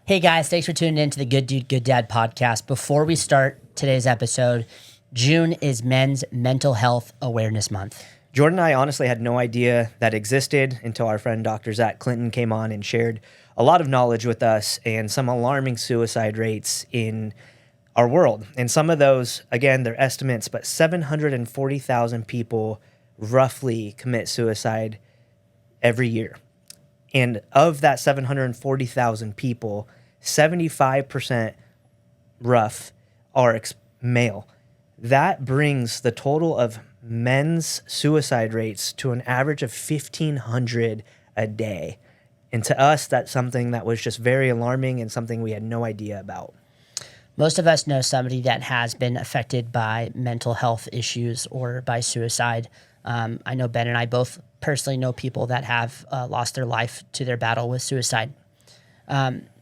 Hey guys, thanks for tuning in to the Good Dude, Good Dad podcast. Before we start today's episode, June is Men's Mental Health Awareness Month. Jordan and I honestly had no idea that existed until our friend Dr. Zach Clinton came on and shared a lot of knowledge with us and some alarming suicide rates in our world. And some of those, again, they're estimates, but 740,000 people roughly commit suicide every year. And of that 740,000 people, 75% rough are male. That brings the total of men's suicide rates to an average of 1,500 a day. And to us, that's something that was just very alarming and something we had no idea about. Most of us know somebody that has been affected by mental health issues or by suicide. I know Ben and I both personally know people that have lost their life to their battle with suicide.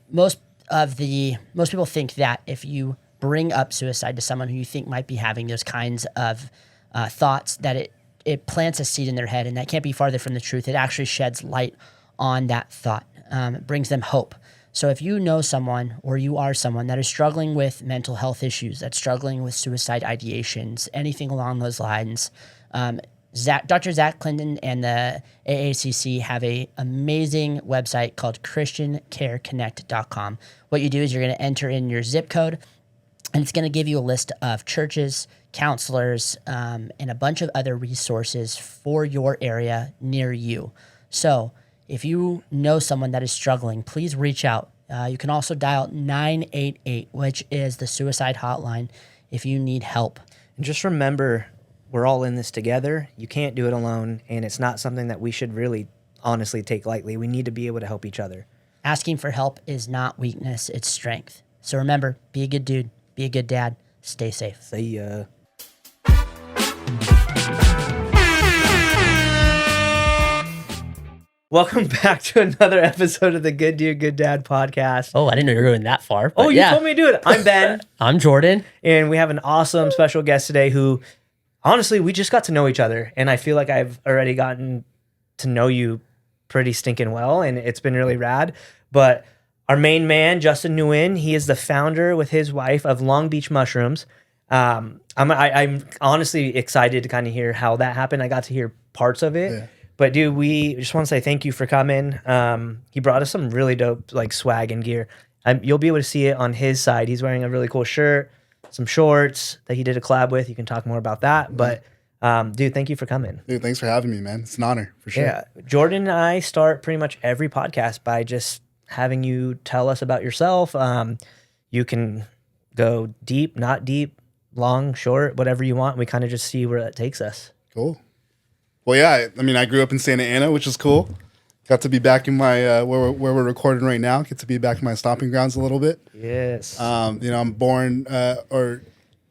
Most people think that if you bring up suicide to someone who you think might be having those kinds of thoughts, that it plants a seed in their head, and that can't be farther from the truth. It actually sheds light on that thought. It brings them hope. So if you know someone or you are someone that is struggling with mental health issues, that's struggling with suicide ideations, anything along those lines, Dr. Zach Clinton and the AACC have an amazing website called ChristianCareConnect.com. What you do is you're going to enter in your zip code, and it's going to give you a list of churches, counselors, and a bunch of other resources for your area near you. So if you know someone that is struggling, please reach out. You can also dial 988, which is the suicide hotline, if you need help. And just remember, we're all in this together. You can't do it alone, and it's not something that we should really honestly take lightly. We need to be able to help each other. Asking for help is not weakness, it's strength. So remember, be a good dude, be a good dad, stay safe. See ya. Welcome back to another episode of the Good Dude, Good Dad podcast. Oh, I didn't know you were going that far. Oh, you told me to do it. I'm Ben. I'm Jordan. And we have an awesome special guest today who, honestly, we just got to know each other. And I feel like I've already gotten to know you pretty stinking well. And it's been really rad. But our main man, Justin Nguyen, he is the founder with his wife of Long Beach Mushrooms. I'm honestly excited to kind of hear how that happened. I got to hear parts of it. Yeah. But dude, we just want to say thank you for coming. He brought us some really dope like swag and gear. You'll be able to see it on his side. He's wearing a really cool shirt, some shorts that he did a collab with. You can talk more about that. But dude, thank you for coming. Dude, thanks for having me, man. It's an honor for sure. Yeah, Jordan and I start pretty much every podcast by just having you tell us about yourself. You can go deep, not deep, long, short, whatever you want. We kind of just see where that takes us. Cool. Well, yeah, I mean, I grew up in Santa Ana, which is cool. Got to be back in my, where we're recording right now, get to be back in my stomping grounds a little bit. Yes. I'm born,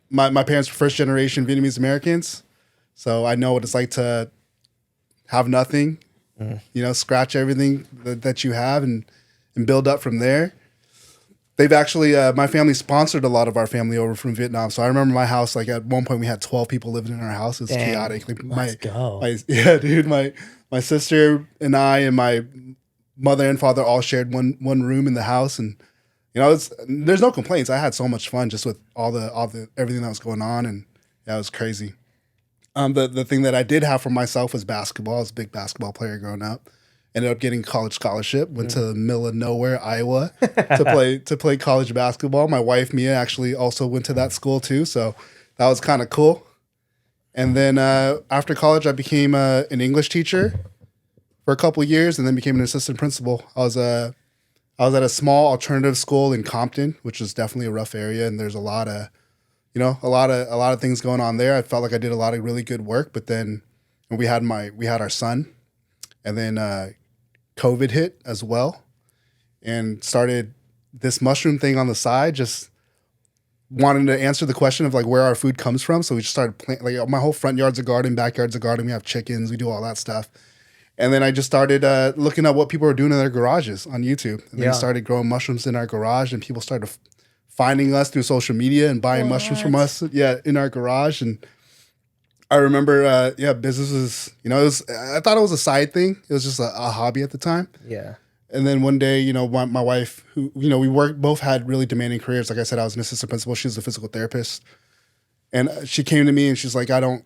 my parents were first generation Vietnamese Americans. So I know what it's like to have nothing, scratch everything that you have and build up from there. They've actually, my family sponsored a lot of our family over from Vietnam. So I remember my house, like at one point we had 12 people living in our house. It was chaotic. Like Let's go. My sister and I and my mother and father all shared one room in the house. And, there's no complaints. I had so much fun just with all the everything that was going on. And yeah, it was crazy. The thing that I did have for myself was basketball. I was a big basketball player growing up. Ended up getting a college scholarship. Went to the middle of nowhere, Iowa, to play college basketball. My wife Mia actually also went to that school too, so that was kind of cool. And then after college, I became an English teacher for a couple of years, and then became an assistant principal. I was at a small alternative school in Compton, which is definitely a rough area, and there's a lot of things going on there. I felt like I did a lot of really good work, but then we had our son, and then COVID hit as well, and started this mushroom thing on the side, just wanting to answer the question of like where our food comes from. So we just started planting, like my whole front yard's a garden, backyard's a garden. We have chickens, we do all that stuff. And then I just started looking at what people were doing in their garages on YouTube. And then we started growing mushrooms in our garage, and people started finding us through social media and buying mushrooms from us in our garage. And I remember, businesses, I thought it was a side thing. It was just a hobby at the time. Yeah. And then one day, my wife, who, we both had really demanding careers. Like I said, I was an assistant principal. She was a physical therapist. And she came to me and she's like, you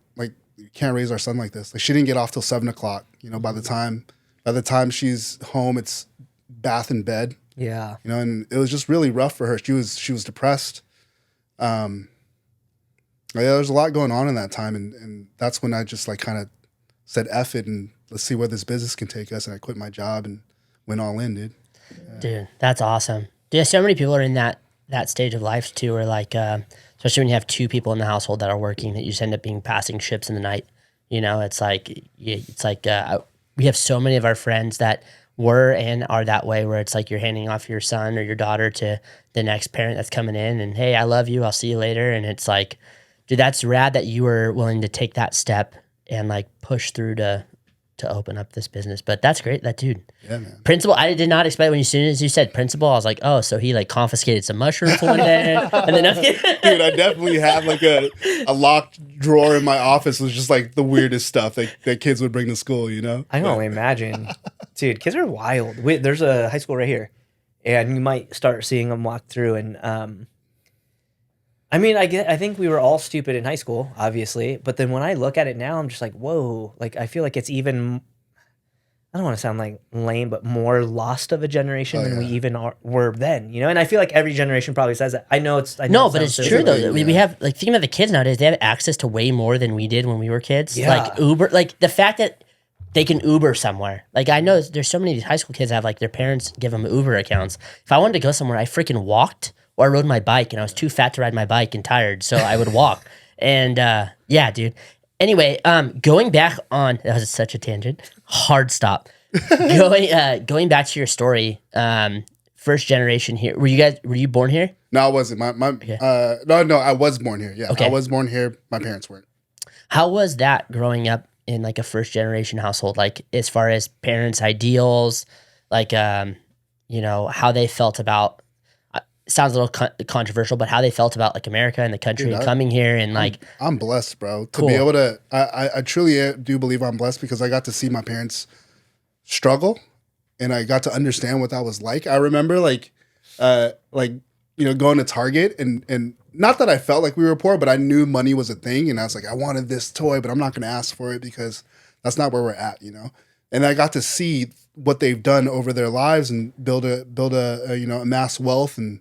can't raise our son like this. Like she didn't get off till 7:00. By the time she's home, it's bath and bed. Yeah. And it was just really rough for her. She was depressed. There's a lot going on in that time. And that's when I just like kind of said, F it and let's see where this business can take us. And I quit my job and went all in, dude. Yeah. Dude, that's awesome. Dude, so many people are in that stage of life too, where like, especially when you have two people in the household that are working, that you just end up being passing ships in the night. It's like we have so many of our friends that were and are that way, where it's like you're handing off your son or your daughter to the next parent that's coming in and, hey, I love you, I'll see you later. And it's like, dude, that's rad that you were willing to take that step and like push through to open up this business. But that's great. That dude. Yeah, man. Principal, I did not expect as soon as you said principal, I was like, oh, so he like confiscated some mushrooms one day. And then dude, I definitely have like a locked drawer in my office with just like the weirdest stuff that kids would bring to school, I can only imagine. Dude, kids are wild. There's a high school right here, and you might start seeing them walk through. And I think we were all stupid in high school, obviously. But then when I look at it now, I'm just like, whoa. Like, I feel like it's even, I don't want to sound like lame, but more lost of a generation than we even were then, And I feel like every generation probably says that. But it's true though. Yeah. We have like, thinking about the kids nowadays, they have access to way more than we did when we were kids. Yeah. Like Uber, like the fact that they can Uber somewhere. Like I know there's so many of these high school kids that have like their parents give them Uber accounts. If I wanted to go somewhere, I freaking walked or I rode my bike, and I was too fat to ride my bike and tired, so I would walk. And yeah, dude. Anyway, going back on, that was such a tangent. Hard stop. Going back to your story, first generation here. Were you born here? No, I wasn't. No, I was born here. Yeah, okay. I was born here. My parents weren't. How was that growing up in like a first generation household? Like as far as parents' ideals, like how they felt about. Sounds a little controversial, but how they felt about like America and the country and coming here and like. I'm blessed, bro. To be able to, I truly do believe I'm blessed because I got to see my parents struggle, and I got to understand what that was like. I remember going to Target and not that I felt like we were poor, but I knew money was a thing, and I was like, I wanted this toy, but I'm not going to ask for it because that's not where we're at, And I got to see what they've done over their lives and build a amass wealth and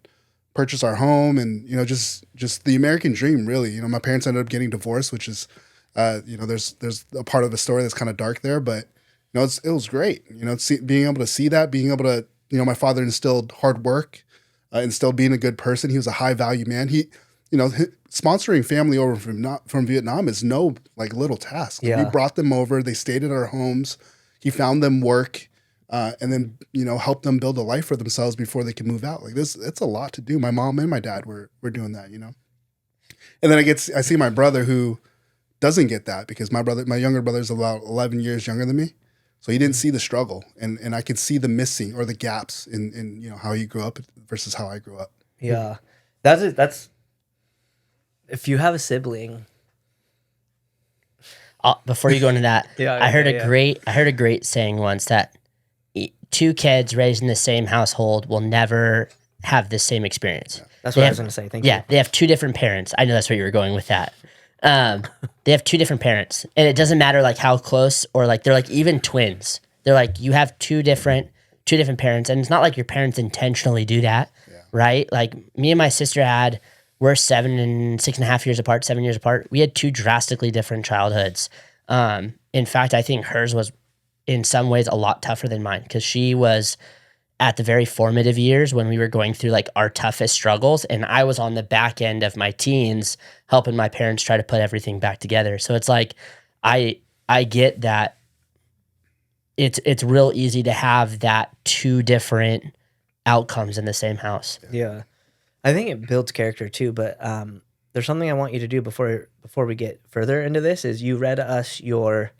purchase our home and just the American dream, really. My parents ended up getting divorced, which is there's a part of the story that's kind of dark there, but it was great. Being able to see that, being able to my father instilled hard work, instilled being a good person. He was a high value man. He sponsoring family over from Vietnam is no like little task. Like, we brought them over. They stayed at our homes. He found them work. And then, help them build a life for themselves before they can move out. Like this, it's a lot to do. My mom and my dad were doing that, And then I see my brother who doesn't get that because my younger brother is about 11 years younger than me. So he didn't see the struggle and I could see the missing or the gaps in how he grew up versus how I grew up. Yeah. That's if you have a sibling. Before you go into that, I heard a great saying once that two kids raised in the same household will never have the same experience. Yeah. That's what I was going to say. Thank you. Yeah, they have two different parents. I know that's where you were going with that. They have two different parents, and it doesn't matter like how close or like they're like even twins. They're like you have two different parents, and it's not like your parents intentionally do that, right? Like me and my sister we're 7 and 6.5 years apart, 7 years apart. We had two drastically different childhoods. In fact, I think hers was in some ways a lot tougher than mine because she was at the very formative years when we were going through like our toughest struggles, and I was on the back end of my teens helping my parents try to put everything back together. So it's like I get that it's real easy to have that two different outcomes in the same house. Yeah. I think it builds character too, but there's something I want you to do before we get further into this is you read us your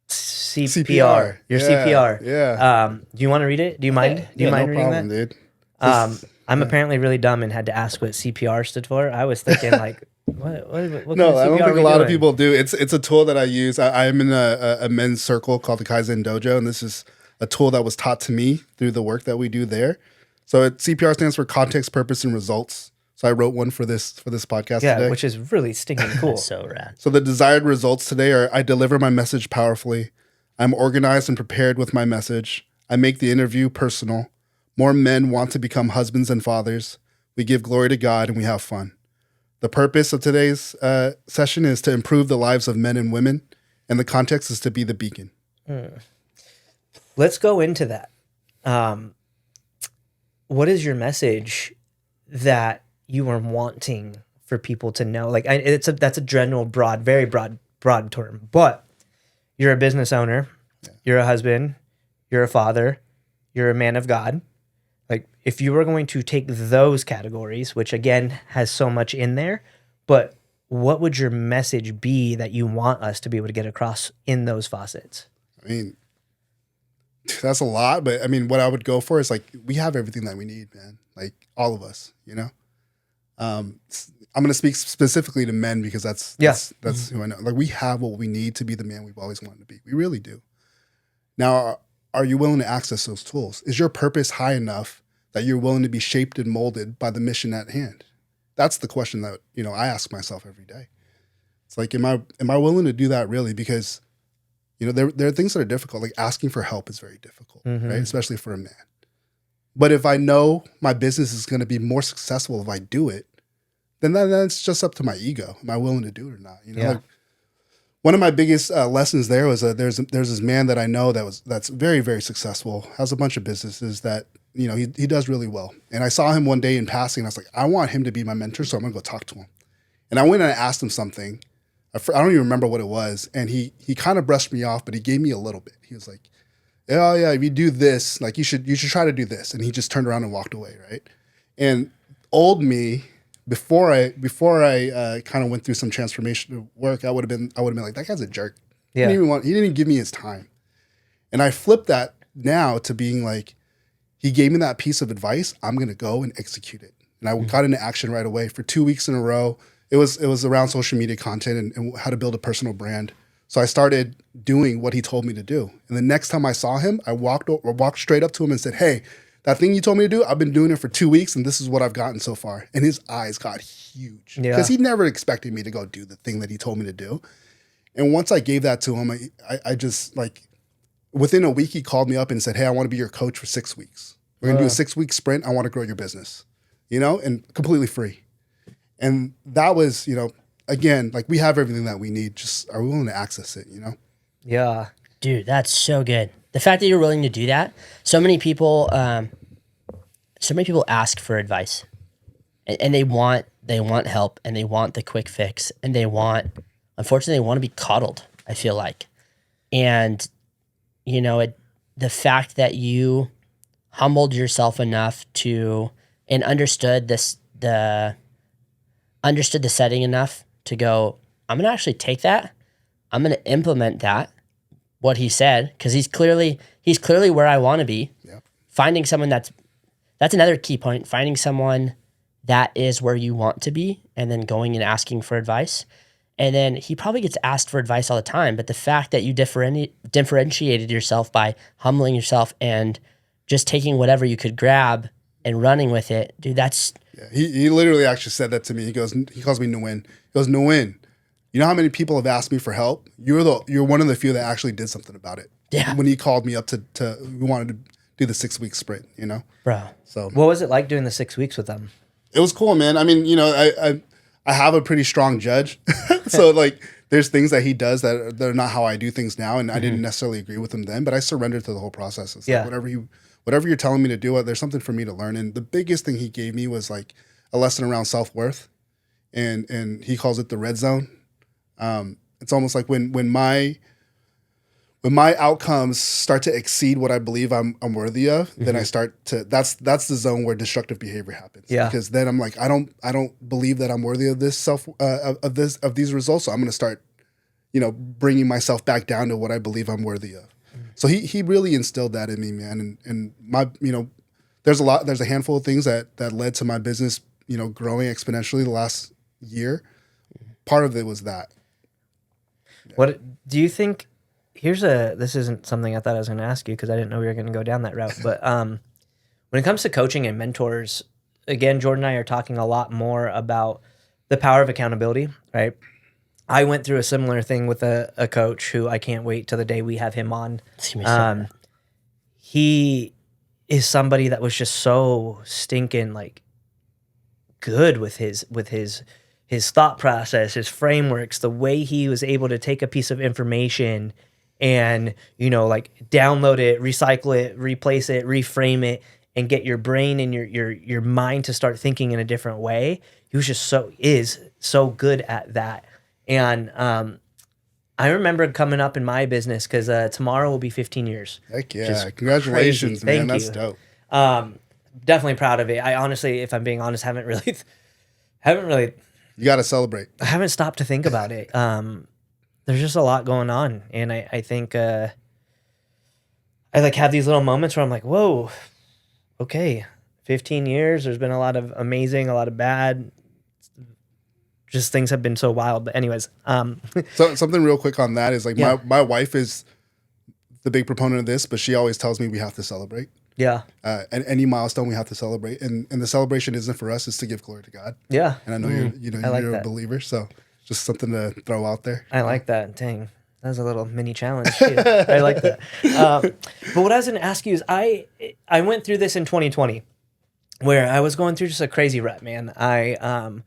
CPR. Your CPR. Yeah. Do you want to read it? Do you mind? Do you mind reading that? Dude. I'm apparently really dumb and had to ask what CPR stood for. I was thinking like, what no, I don't think a lot of people do. It's a tool that I use. I'm in a men's circle called the Kaizen Dojo, and this is a tool that was taught to me through the work that we do there. So CPR stands for context, purpose, and results. So I wrote one for this podcast today. Which is really stinking cool. That's so rad. So the desired results today are: I deliver my message powerfully. I'm organized and prepared with my message. I make the interview personal. More men want to become husbands and fathers. We give glory to God and we have fun. The purpose of today's session is to improve the lives of men and women, and the context is to be the beacon. Let's go into that. What is your message that you are wanting for people to know? Like, that's a general, very broad term. But you're a business owner, you're a husband, you're a father, you're a man of God. Like, if you were going to take those categories, which again has so much in there, but what would your message be that you want us to be able to get across in those facets? I mean, that's a lot, but I mean, what I would go for is like, we have everything that we need, man. Like, all of us, you know? I'm going to speak specifically to men because that's who I know. Like, we have what we need to be the man we've always wanted to be. We really do. Now, are you willing to access those tools? Is your purpose high enough that you're willing to be shaped and molded by the mission at hand? That's the question that, you know, I ask myself every day. It's like, am I willing to do that really? Because, you know, there are things that are difficult. Like, asking for help is very difficult, right? Especially for a man. But if I know my business is going to be more successful if I do it, then that's just up to my ego. Am I willing to do it or not? You know, like, one of my biggest lessons there was there's this man that I know that's very, very successful, has a bunch of businesses that, you know, he does really well. And I saw him one day in passing, and I was like, I want him to be my mentor, so I'm gonna go talk to him. And I went and I asked him something. I don't even remember what it was, and he kind of brushed me off, but he gave me a little bit. He was like, "Oh yeah, if you do this, like you should try to do this." And he just turned around and walked away, right? And old me, before I kind of went through some transformational work, I would have been like, that guy's a jerk. Yeah. He didn't even give me his time. And I flipped that now to being like, he gave me that piece of advice. I'm going to go and execute it. And I got into action right away for 2 weeks in a row. It was around social media content and how to build a personal brand. So I started doing what he told me to do. And the next time I saw him, I walked straight up to him and said, "Hey, that thing you told me to do, I've been doing it for 2 weeks, and this is what I've gotten so far." And his eyes got huge because he never expected me to go do the thing that he told me to do. And once I gave that to him, I just, like, within a week, he called me up and said, "Hey, I want to be your coach for 6 weeks. We're going to do a 6-week sprint. I want to grow your business," you know, and completely free. And that was, you know, again, like, we have everything that we need. Just, are we willing to access it, you know? Yeah. Dude, that's so good. The fact that you're willing to do that. So many people ask for advice, and they want help, and they want the quick fix, and unfortunately, they want to be coddled, I feel like. And, you know, the fact that you humbled yourself enough and understood the setting enough to go, I'm going to actually take that. I'm going to implement that, what he said, because he's clearly where I want to be. Yep. Finding someone that's another key point, finding someone that is where you want to be, and then going and asking for advice. And then he probably gets asked for advice all the time, but the fact that you differentiated yourself by humbling yourself and just taking whatever you could grab and running with it, dude, that's... Yeah, he literally actually said that to me. He calls me Nguyen. He goes, "Nguyen, you know how many people have asked me for help? You're one of the few that actually did something about it." Yeah. When he called me up we wanted to do the 6-week sprint, you know? Bro. So What was it like doing the 6 weeks with them? it was cool, man. I mean, you know, I have a pretty strong judge. So, like, there's things that he does that are not how I do things now, and I didn't necessarily agree with him then, but I surrendered to the whole process. It's like, whatever you're telling me to do, there's something for me to learn. And the biggest thing he gave me was, like, a lesson around self-worth, and he calls it the red zone. It's almost like when my outcomes start to exceed what I believe I'm worthy of, then I start to that's the zone where destructive behavior happens. Yeah. Because then I'm like, I don't believe that I'm worthy of this of these results. So I'm going to start, you know, bringing myself back down to what I believe I'm worthy of. So he really instilled that in me, man. And my, you know, there's a handful of things that led to my business, you know, growing exponentially the last year. Part of it was that. What do you think this isn't something I thought I was going to ask you because I didn't know we were going to go down that route. But when it comes to coaching and mentors, again, Jordan and I are talking a lot more about the power of accountability, right? I went through a similar thing with a coach who I can't wait till the day we have him on. He is somebody that was just so stinking like good with his thought process, his frameworks, the way he was able to take a piece of information and, like download it, recycle it, replace it, reframe it, and get your brain and your mind to start thinking in a different way. He was just so good at that. And I remember coming up in my business because tomorrow will be 15 years. Heck yeah. Congratulations, crazy. man. Thank That's you. dope. Definitely proud of it. I honestly, if I'm being honest, haven't really You got to celebrate. I haven't stopped to think about it. There's just a lot going on. And I think I like have these little moments where I'm like, whoa, okay, 15 years. There's been a lot of amazing, a lot of bad. Just things have been so wild. But anyways. So something real quick on that is like Yeah. my wife is the big proponent of this, but she always tells me we have to celebrate. Yeah. And any milestone we have to celebrate. And the celebration isn't for us, it's to give glory to God. Yeah. And I know you're a believer, so just something to throw out there. I like that. Dang. That was a little mini challenge too. I like that. But what I was going to ask you is I went through this in 2020 where I was going through just a crazy rut, man. I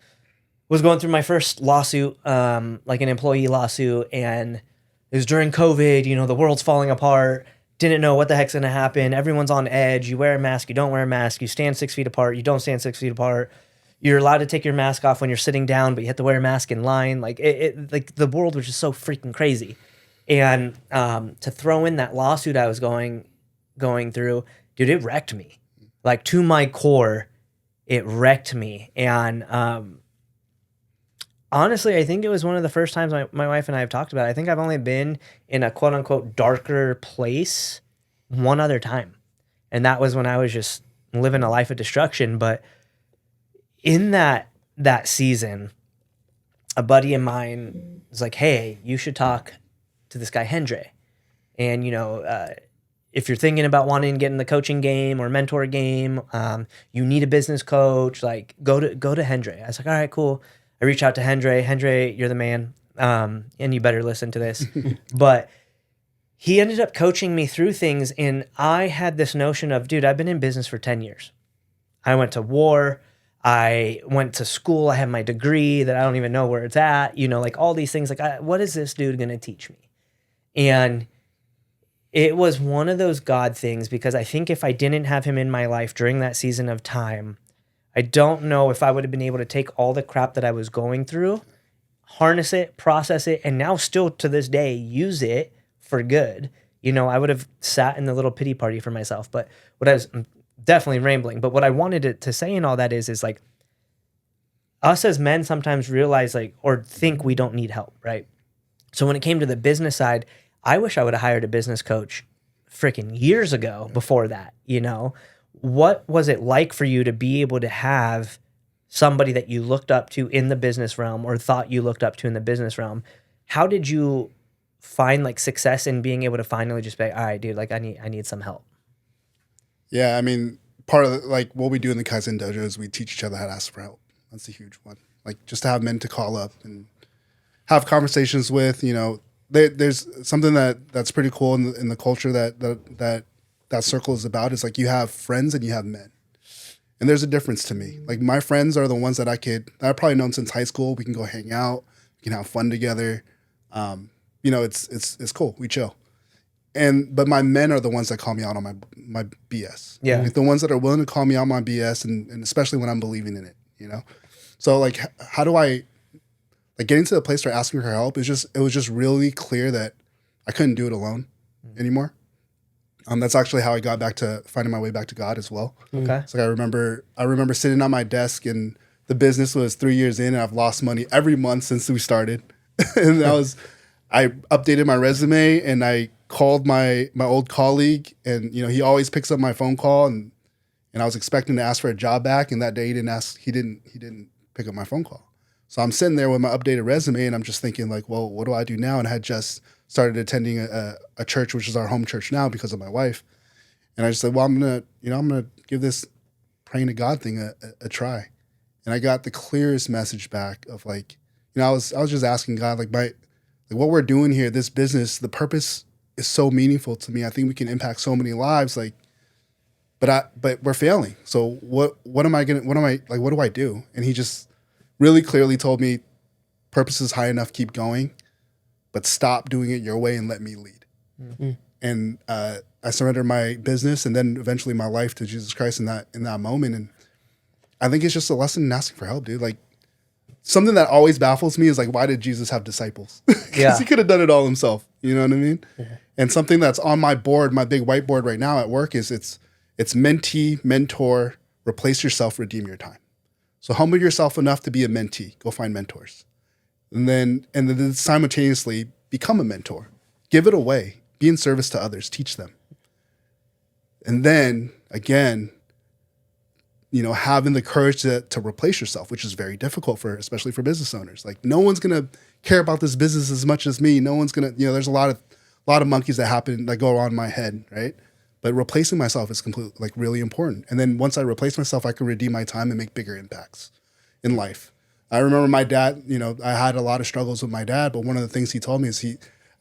was going through my first lawsuit, like an employee lawsuit, and it was during COVID, the world's falling apart. Didn't know what the heck's going to happen. Everyone's on edge. You wear a mask. You don't wear a mask. You stand 6 feet apart. You don't stand 6 feet apart. You're allowed to take your mask off when you're sitting down, but you have to wear a mask in line. Like like the world was just so freaking crazy. And to throw in that lawsuit I was going through, dude, it wrecked me. Like to my core, it wrecked me. And honestly, I think it was one of the first times my wife and I have talked about it. I think I've only been in a quote unquote darker place one other time. And that was when I was just living a life of destruction. But in that season, a buddy of mine was like, hey, you should talk to this guy, Hendre. And, if you're thinking about wanting to get in the coaching game or mentor game, you need a business coach, like go to Hendre. I was like, all right, cool. I reach out to Hendre. Hendre, you're the man, and you better listen to this. But he ended up coaching me through things, and I had this notion of, dude, I've been in business for 10 years. I went to war. I went to school. I have my degree that I don't even know where it's at. Like all these things. Like, what is this dude going to teach me? And it was one of those God things because I think if I didn't have him in my life during that season of time, I don't know if I would have been able to take all the crap that I was going through, harness it, process it, and now still to this day use it for good. I would have sat in the little pity party for myself. But I'm definitely rambling. But what I wanted to say in all that is like us as men sometimes realize or think we don't need help, right? So when it came to the business side, I wish I would have hired a business coach freaking years ago before that, What was it like for you to be able to have somebody that you looked up to in the business realm or thought you looked up to in the business realm? How did you find success in being able to finally just be like, all right, dude, I need some help? Yeah, I mean, part of what we do in the Kaizen Dojo is we teach each other how to ask for help. That's a huge one. Just to have men to call up and have conversations with, there's something that's pretty cool in the culture that circle is about is you have friends and you have men. And there's a difference to me. My friends are the ones that I've probably known since high school. We can go hang out, we can have fun together. It's cool. We chill. But my men are the ones that call me out on my BS. Yeah. The ones that are willing to call me out on my BS and especially when I'm believing in it, So how do I getting to the place where asking for help it was just really clear that I couldn't do it alone anymore. That's actually how I got back to finding my way back to God as well. Okay. I remember sitting on my desk and the business was 3 years in and I've lost money every month since we started. And I updated my resume and I called my old colleague and he always picks up my phone call and I was expecting to ask for a job back and that day he didn't pick up my phone call. So I'm sitting there with my updated resume and I'm just thinking well, what do I do now? And I had just started attending a church, which is our home church now because of my wife. And I just said, well, I'm gonna give this praying to God thing a try. And I got the clearest message back of like, I was just asking God, like what we're doing here, this business, the purpose is so meaningful to me. I think we can impact so many lives. Like, but we're failing. So what do I do? And he just really clearly told me, purpose is high enough, keep going, but stop doing it your way and let me lead. Mm-hmm. And I surrendered my business and then eventually my life to Jesus Christ in that moment. And I think it's just a lesson in asking for help, dude. Like, something that always baffles me is like, why did Jesus have disciples? Because he could have done it all himself. You know what I mean? Yeah. And something that's on my board, my big whiteboard right now at work is it's mentee, mentor, replace yourself, redeem your time. So humble yourself enough to be a mentee. Go find mentors. And then simultaneously become a mentor. Give it away. Be in service to others. Teach them. And then, again, having the courage to replace yourself, which is very difficult especially for business owners. Like, no one's going to care about this business as much as me. No one's going to, there's a lot of monkeys that go on in my head, right? But replacing myself is really important. And then once I replace myself, I can redeem my time and make bigger impacts in life. I remember my dad, I had a lot of struggles with my dad, but one of the things he told me is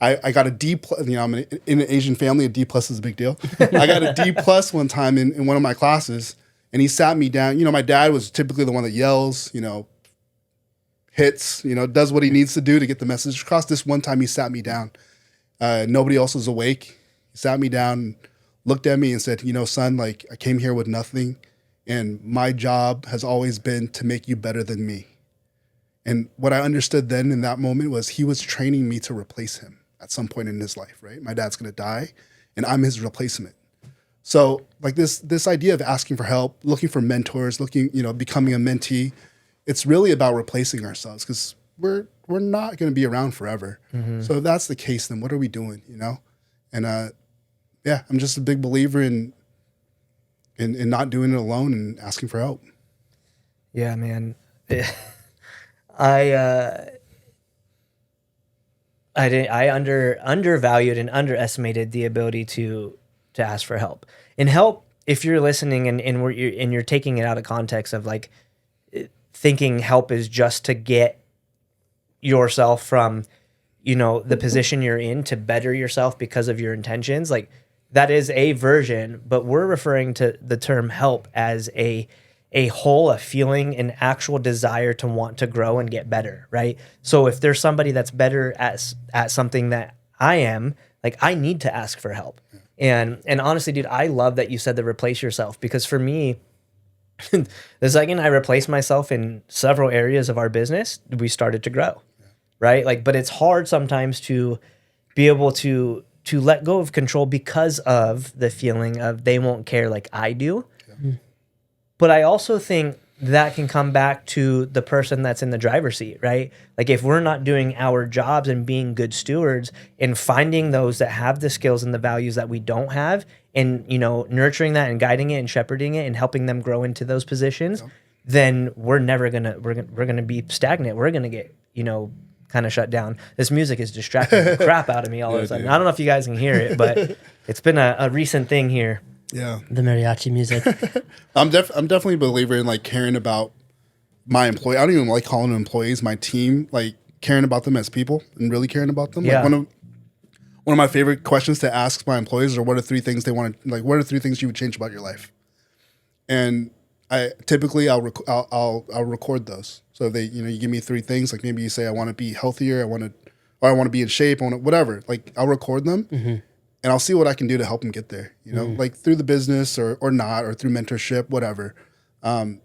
I got a D plus, I'm in an Asian family, a D plus is a big deal. I got a D plus one time in one of my classes, and he sat me down. My dad was typically the one that yells, hits, does what he needs to do to get the message across. This one time he sat me down. Nobody else was awake. He sat me down, looked at me and said, son, like, I came here with nothing, and my job has always been to make you better than me. And what I understood then in that moment was he was training me to replace him at some point in his life, right? My dad's going to die, and I'm his replacement. So like this idea of asking for help, looking for mentors, becoming a mentee, it's really about replacing ourselves because we're not going to be around forever. Mm-hmm. So if that's the case, then what are we doing, And I'm just a big believer in not doing it alone and asking for help. Yeah, man. I undervalued and underestimated the ability to ask for help. And help, if you're listening and you're taking it out of context of like thinking help is just to get yourself from, the position you're in to better yourself because of your intentions, like that is a version, but we're referring to the term help as a whole, a feeling, an actual desire to want to grow and get better, right? So if there's somebody that's better at something that I am, like I need to ask for help. And honestly, dude, I love that you said to replace yourself because for me, the second I replaced myself in several areas of our business, we started to grow, right? Like, but it's hard sometimes to be able to let go of control because of the feeling of they won't care like I do. Yeah. But I also think that can come back to the person that's in the driver's seat, right? Like if we're not doing our jobs and being good stewards and finding those that have the skills and the values that we don't have and, nurturing that and guiding it and shepherding it and helping them grow into those positions, then we're going to be stagnant. We're going to get, kind of shut down. This music is distracting the crap out of me all of a sudden. Dude. I don't know if you guys can hear it, but it's been a recent thing here. Yeah, the mariachi music. I'm definitely a believer in like caring about my employee. I don't even like calling them employees. My team, like caring about them as people and really caring about them. Yeah. Like one of my favorite questions to ask my employees are what are 3 things they want to like. What are 3 things you would change about your life? And I typically I'll record those. So they you give me 3 things. Like maybe you say I want to be healthier. I want to be in shape. I want to whatever. Like I'll record them. Mm-hmm. And I'll see what I can do to help them get there, like through the business or not, or through mentorship, whatever. I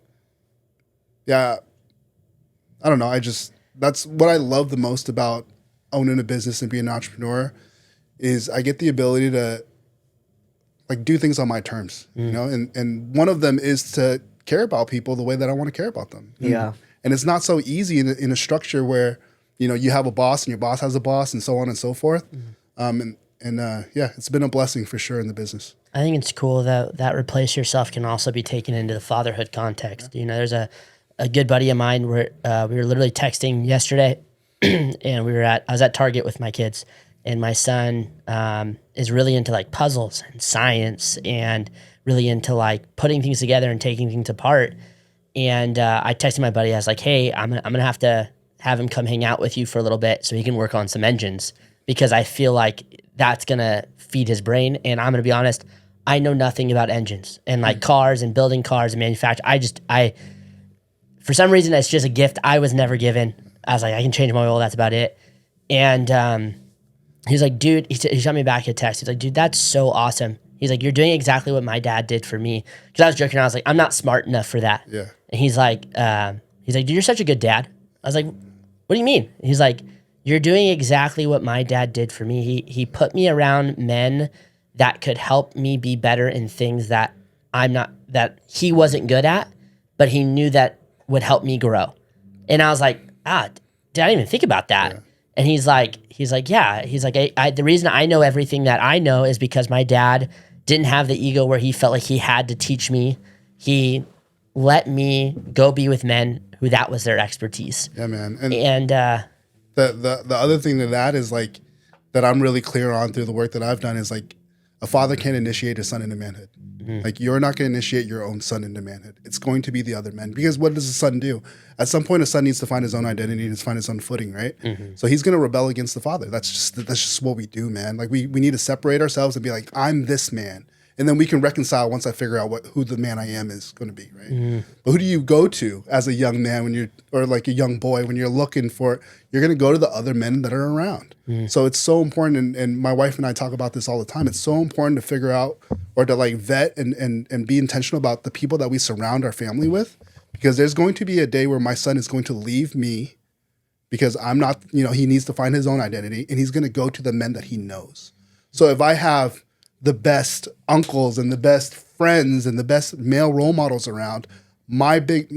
don't know. That's what I love the most about owning a business and being an entrepreneur is I get the ability to like do things on my terms, and one of them is to care about people the way that I want to care about them. And it's not so easy in a structure where, you have a boss and your boss has a boss and so on and so forth. It's been a blessing for sure in the business. I think it's cool that replace yourself can also be taken into the fatherhood context. Yeah. There's a good buddy of mine where we were literally texting yesterday and I was at Target with my kids and my son is really into like puzzles and science and really into like putting things together and taking things apart. And I texted my buddy. I was like, "Hey, I'm gonna have to have him come hang out with you for a little bit so he can work on some engines because I feel like that's gonna feed his brain." And I'm gonna be honest, I know nothing about engines and like cars and building cars and manufacture. I for some reason it's just a gift I was never given. I was like, I can change my oil. That's about it. And he's like, dude, he shot me back a text. He's like, dude, that's so awesome. He's like, you're doing exactly what my dad did for me. Because I was joking around. I was like, I'm not smart enough for that. Yeah. And he's like, dude, you're such a good dad. I was like, what do you mean? He's like, you're doing exactly what my dad did for me. He put me around men that could help me be better in things that that he wasn't good at, but he knew that would help me grow. And I was like, did I didn't even think about that. Yeah. And he's like, yeah. He's like, the reason I know everything that I know is because my dad didn't have the ego where he felt like he had to teach me. He let me go be with men who that was their expertise. Yeah, man. And the other thing to that is like that I'm really clear on through the work that I've done is like a father can't initiate his son into manhood. Mm-hmm. Like you're not going to initiate your own son into manhood. It's going to be the other men because what does a son do? At some point, a son needs to find his own identity and find his own footing, right? Mm-hmm. So he's going to rebel against the father. That's just what we do, man. Like we need to separate ourselves and be like, I'm this man. And then we can reconcile once I figure out who the man I am is going to be, right? Mm. But who do you go to as a young man or like a young boy when you're looking for? You're going to go to the other men that are around. Mm. So it's so important, and my wife and I talk about this all the time. It's so important to figure out or to like vet and be intentional about the people that we surround our family with, because there's going to be a day where my son is going to leave me because I'm not. He needs to find his own identity, and he's going to go to the men that he knows. So if I have the best uncles and the best friends and the best male role models around, my big,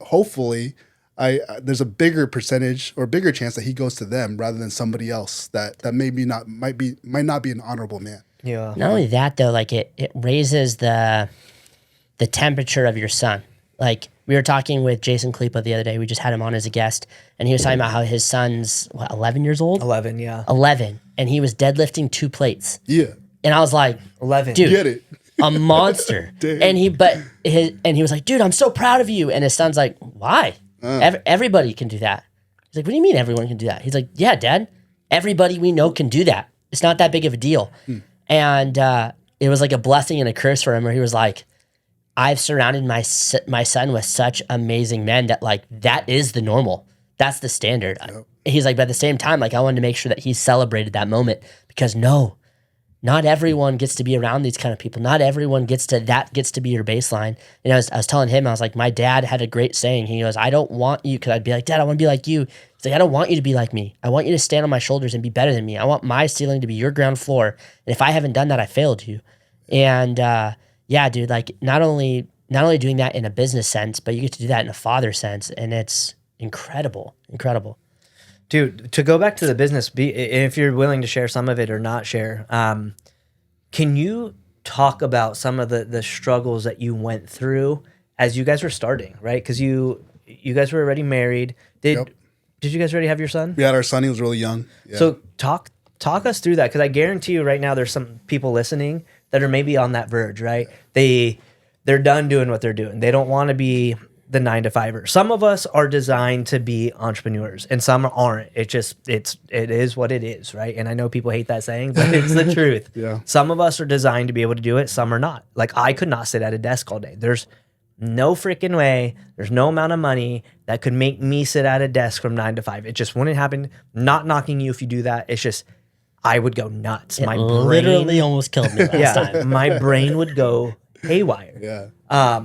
hopefully there's a bigger percentage or bigger chance that he goes to them rather than somebody else that might not be an honorable man. Yeah. Not only that though, like it raises the temperature of your son. Like we were talking with Jason Klippa the other day. We just had him on as a guest, and he was talking about how his son's 11 years old. 11, yeah. 11, and he was deadlifting 2 plates. Yeah. And I was like, 11. Dude, get it. A monster. And he was like, dude, I'm so proud of you. And his son's like, why? Everybody can do that. He's like, what do you mean everyone can do that? He's like, yeah, Dad, everybody we know can do that. It's not that big of a deal. And it was like a blessing and a curse for him, where he was like, I've surrounded my son with such amazing men that like that is the normal. That's the standard. Yep. He's like, but at the same time, like I wanted to make sure that he celebrated that moment, because not everyone gets to be around these kind of people. Not everyone gets to be your baseline. And I was telling him, I was like, my dad had a great saying. He goes, I don't want you, because I'd be like, Dad, I want to be like you. He's like, I don't want you to be like me. I want you to stand on my shoulders and be better than me. I want my ceiling to be your ground floor. And if I haven't done that, I failed you. And yeah, dude, like not only doing that in a business sense, but you get to do that in a father sense. And it's incredible. Dude, to go back to the business, if you're willing to share some of it or not share, can you talk about some of the struggles that you went through as you guys were starting, right? Because you guys were already married. Did you guys already have your son? We had our son. He was really young. Yeah. So talk us through that, because I guarantee you right now there's some people listening that are maybe on that verge, right? They're done doing what they're doing. They don't want to be the 9-to-5er. Some of us are designed to be entrepreneurs, and some aren't. It is what it is, right? And I know people hate that saying, but it's the truth. Yeah. Some of us are designed to be able to do it. Some are not. Like I could not sit at a desk all day. There's no freaking way. There's no amount of money that could make me sit at a desk from 9 to 5. It just wouldn't happen. Not knocking you if you do that. It's just I would go nuts. My brain literally almost killed me last time. My brain would go haywire. Yeah.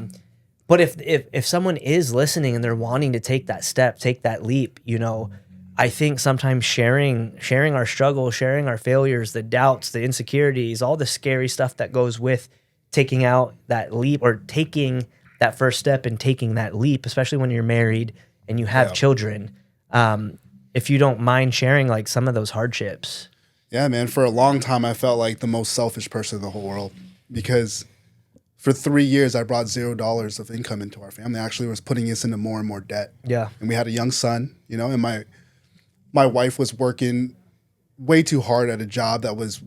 But if someone is listening and they're wanting to take that step, take that leap, I think sometimes sharing our struggles, sharing our failures, the doubts, the insecurities, all the scary stuff that goes with taking out that leap or taking that first step and taking that leap, especially when you're married and you have children. If you don't mind sharing like some of those hardships. Yeah, man. For a long time, I felt like the most selfish person in the whole world, because for 3 years, I brought $0 of income into our family. I actually was putting us into more and more debt. Yeah. And we had a young son, and my wife was working way too hard at a job that was,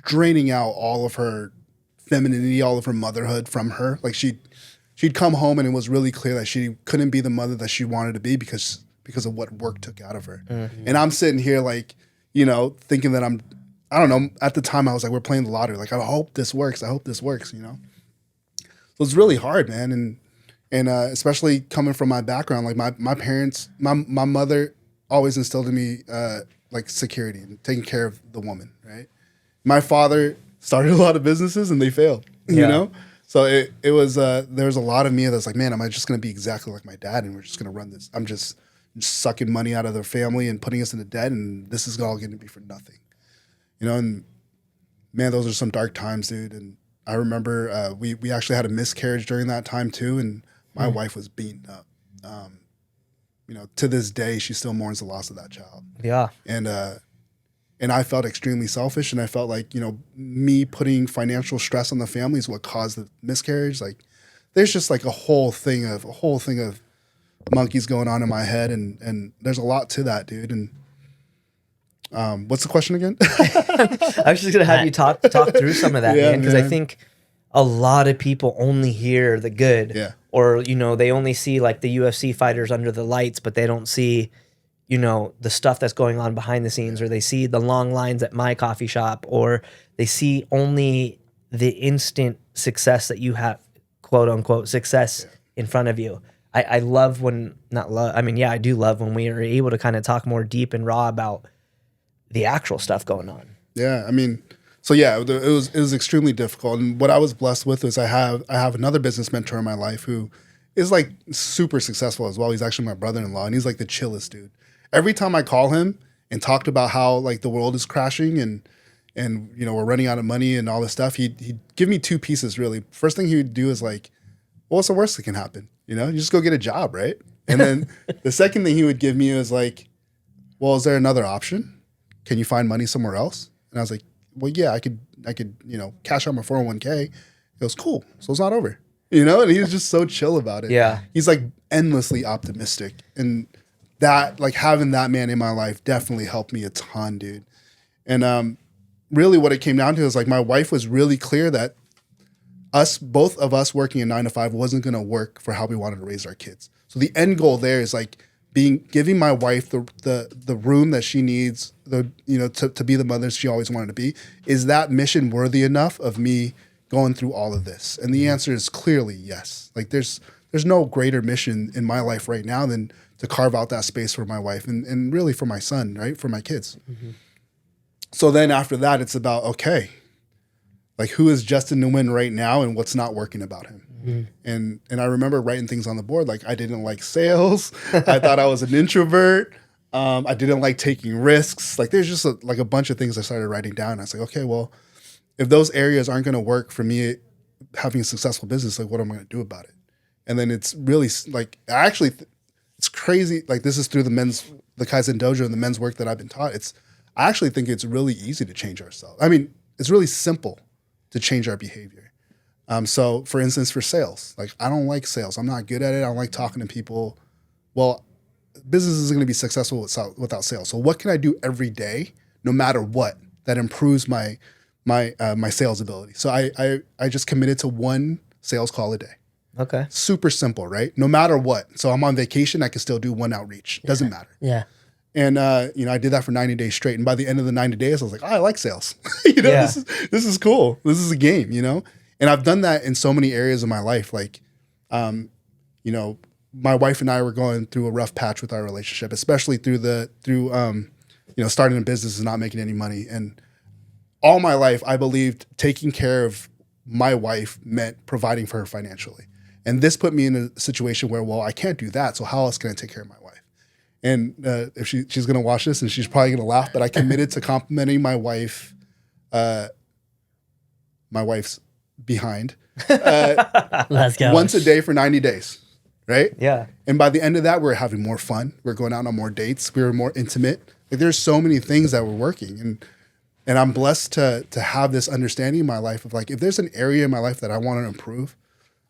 draining out all of her femininity, all of her motherhood from her. Like she'd come home and it was really clear that she couldn't be the mother that she wanted to be because of what work took out of her. Mm-hmm. And I'm sitting here like, thinking that I don't know, at the time I was like, we're playing the lottery. Like, I hope this works. So it's really hard, man. And especially coming from my background, like my parents, my mother always instilled in me like security and taking care of the woman, right? My father started a lot of businesses and they failed, you know? So it was, there was a lot of me that's like, man, am I just going to be exactly like my dad and we're just going to run this? I'm just sucking money out of their family and putting us into debt and this is all going to be for nothing, and man, those are some dark times, dude. And I remember we actually had a miscarriage during that time too. And my wife was beaten up. To this day, she still mourns the loss of that child. Yeah. And I felt extremely selfish, and I felt like, me putting financial stress on the family is what caused the miscarriage. Like, there's just like a whole thing of monkeys going on in my head, and there's a lot to that, dude. And what's the question again? I was just gonna have you talk through some of that, man, because I think a lot of people only hear the good, or they only see like the UFC fighters under the lights, but they don't see the stuff that's going on behind the scenes, or they see the long lines at my coffee shop, or they see only the instant success that you have, quote unquote, success in front of you. I love when, I do love when we are able to kind of talk more deep and raw about the actual stuff going on. Yeah. I mean, so yeah, it was extremely difficult. And what I was blessed with is I have another business mentor in my life who is like super successful as well. He's actually my brother-in-law, and he's like the chillest dude. Every time I call him and talked about how like the world is crashing and we're running out of money and all this stuff, he'd give me two pieces really. First thing he would do is like, well, what's the worst that can happen? You just go get a job, right? And then the second thing he would give me is like, well, is there another option? Can you find money somewhere else? And I was like, well, yeah, I could cash out my 401k. He goes, cool. So it's not over, and he was just so chill about it. Yeah. He's like endlessly optimistic, and that, like, having that man in my life definitely helped me a ton, dude. And really what it came down to is like my wife was really clear that both of us working a 9 to 5 wasn't going to work for how we wanted to raise our kids. So the end goal there is like giving my wife the room that she needs, to be the mother she always wanted to be. Is that mission worthy enough of me going through all of this? And the answer is clearly yes. Like there's no greater mission in my life right now than to carve out that space for my wife and really for my son, right? For my kids. Mm-hmm. So then after that, it's about, okay, like who is Justin Nguyen right now and what's not working about him? Mm-hmm. And I remember writing things on the board, like I didn't like sales. I thought I was an introvert. I didn't like taking risks. Like there's just a bunch of things I started writing down. I was like, okay, well, if those areas aren't going to work for me having a successful business, like what am I going to do about it? And then it's really like, it's crazy. Like this is through the Kaizen Dojo and the men's work that I've been taught. I actually think it's really easy to change ourselves. I mean, it's really simple to change our behavior. So for instance, for sales, like I don't like sales. I'm not good at it. I don't like talking to people. Well, business isn't going to be successful without sales. So what can I do every day, no matter what, that improves my sales ability? So I just committed to one sales call a day. Okay. Super simple, right? No matter what. So I'm on vacation, I can still do one outreach. Doesn't matter. Yeah. And I did that for 90 days straight. And by the end of the 90 days, I was like, I like sales. This is cool. This is a game, And I've done that in so many areas of my life. Like, my wife and I were going through a rough patch with our relationship, especially through starting a business and not making any money. And all my life, I believed taking care of my wife meant providing for her financially. And this put me in a situation where, well, I can't do that. So how else can I take care of my wife? And if she's going to watch this, and she's probably going to laugh, but I committed to complimenting my wife, my wife's behind, Let's go. once a day for 90 days, right? Yeah. And by the end of that, we were having more fun. We were going out on more dates. We were more intimate. Like there's so many things that were working. And I'm blessed to have this understanding in my life of like, if there's an area in my life that I want to improve,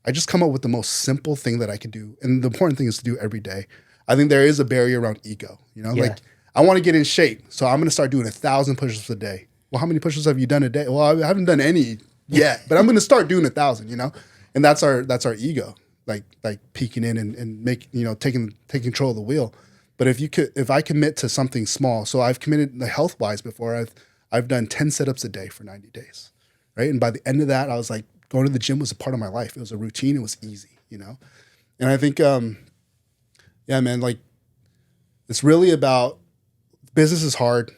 I just come up with the most simple thing that I can do. And the important thing is to do every day. I think there is a barrier around ego, Like I want to get in shape, so I'm going to start doing 1,000 push-ups a day. Well, how many push-ups have you done a day? Well, I haven't done any yet, but I'm going to start doing 1,000. And that's our ego, like peeking in and taking control of the wheel. But if I commit to something small, so I've committed health wise before. I've done 10 sit-ups a day for 90 days, right? And by the end of that, I was like, going to the gym was a part of my life. It was a routine. It was easy, And I think, man, like it's really about business is hard.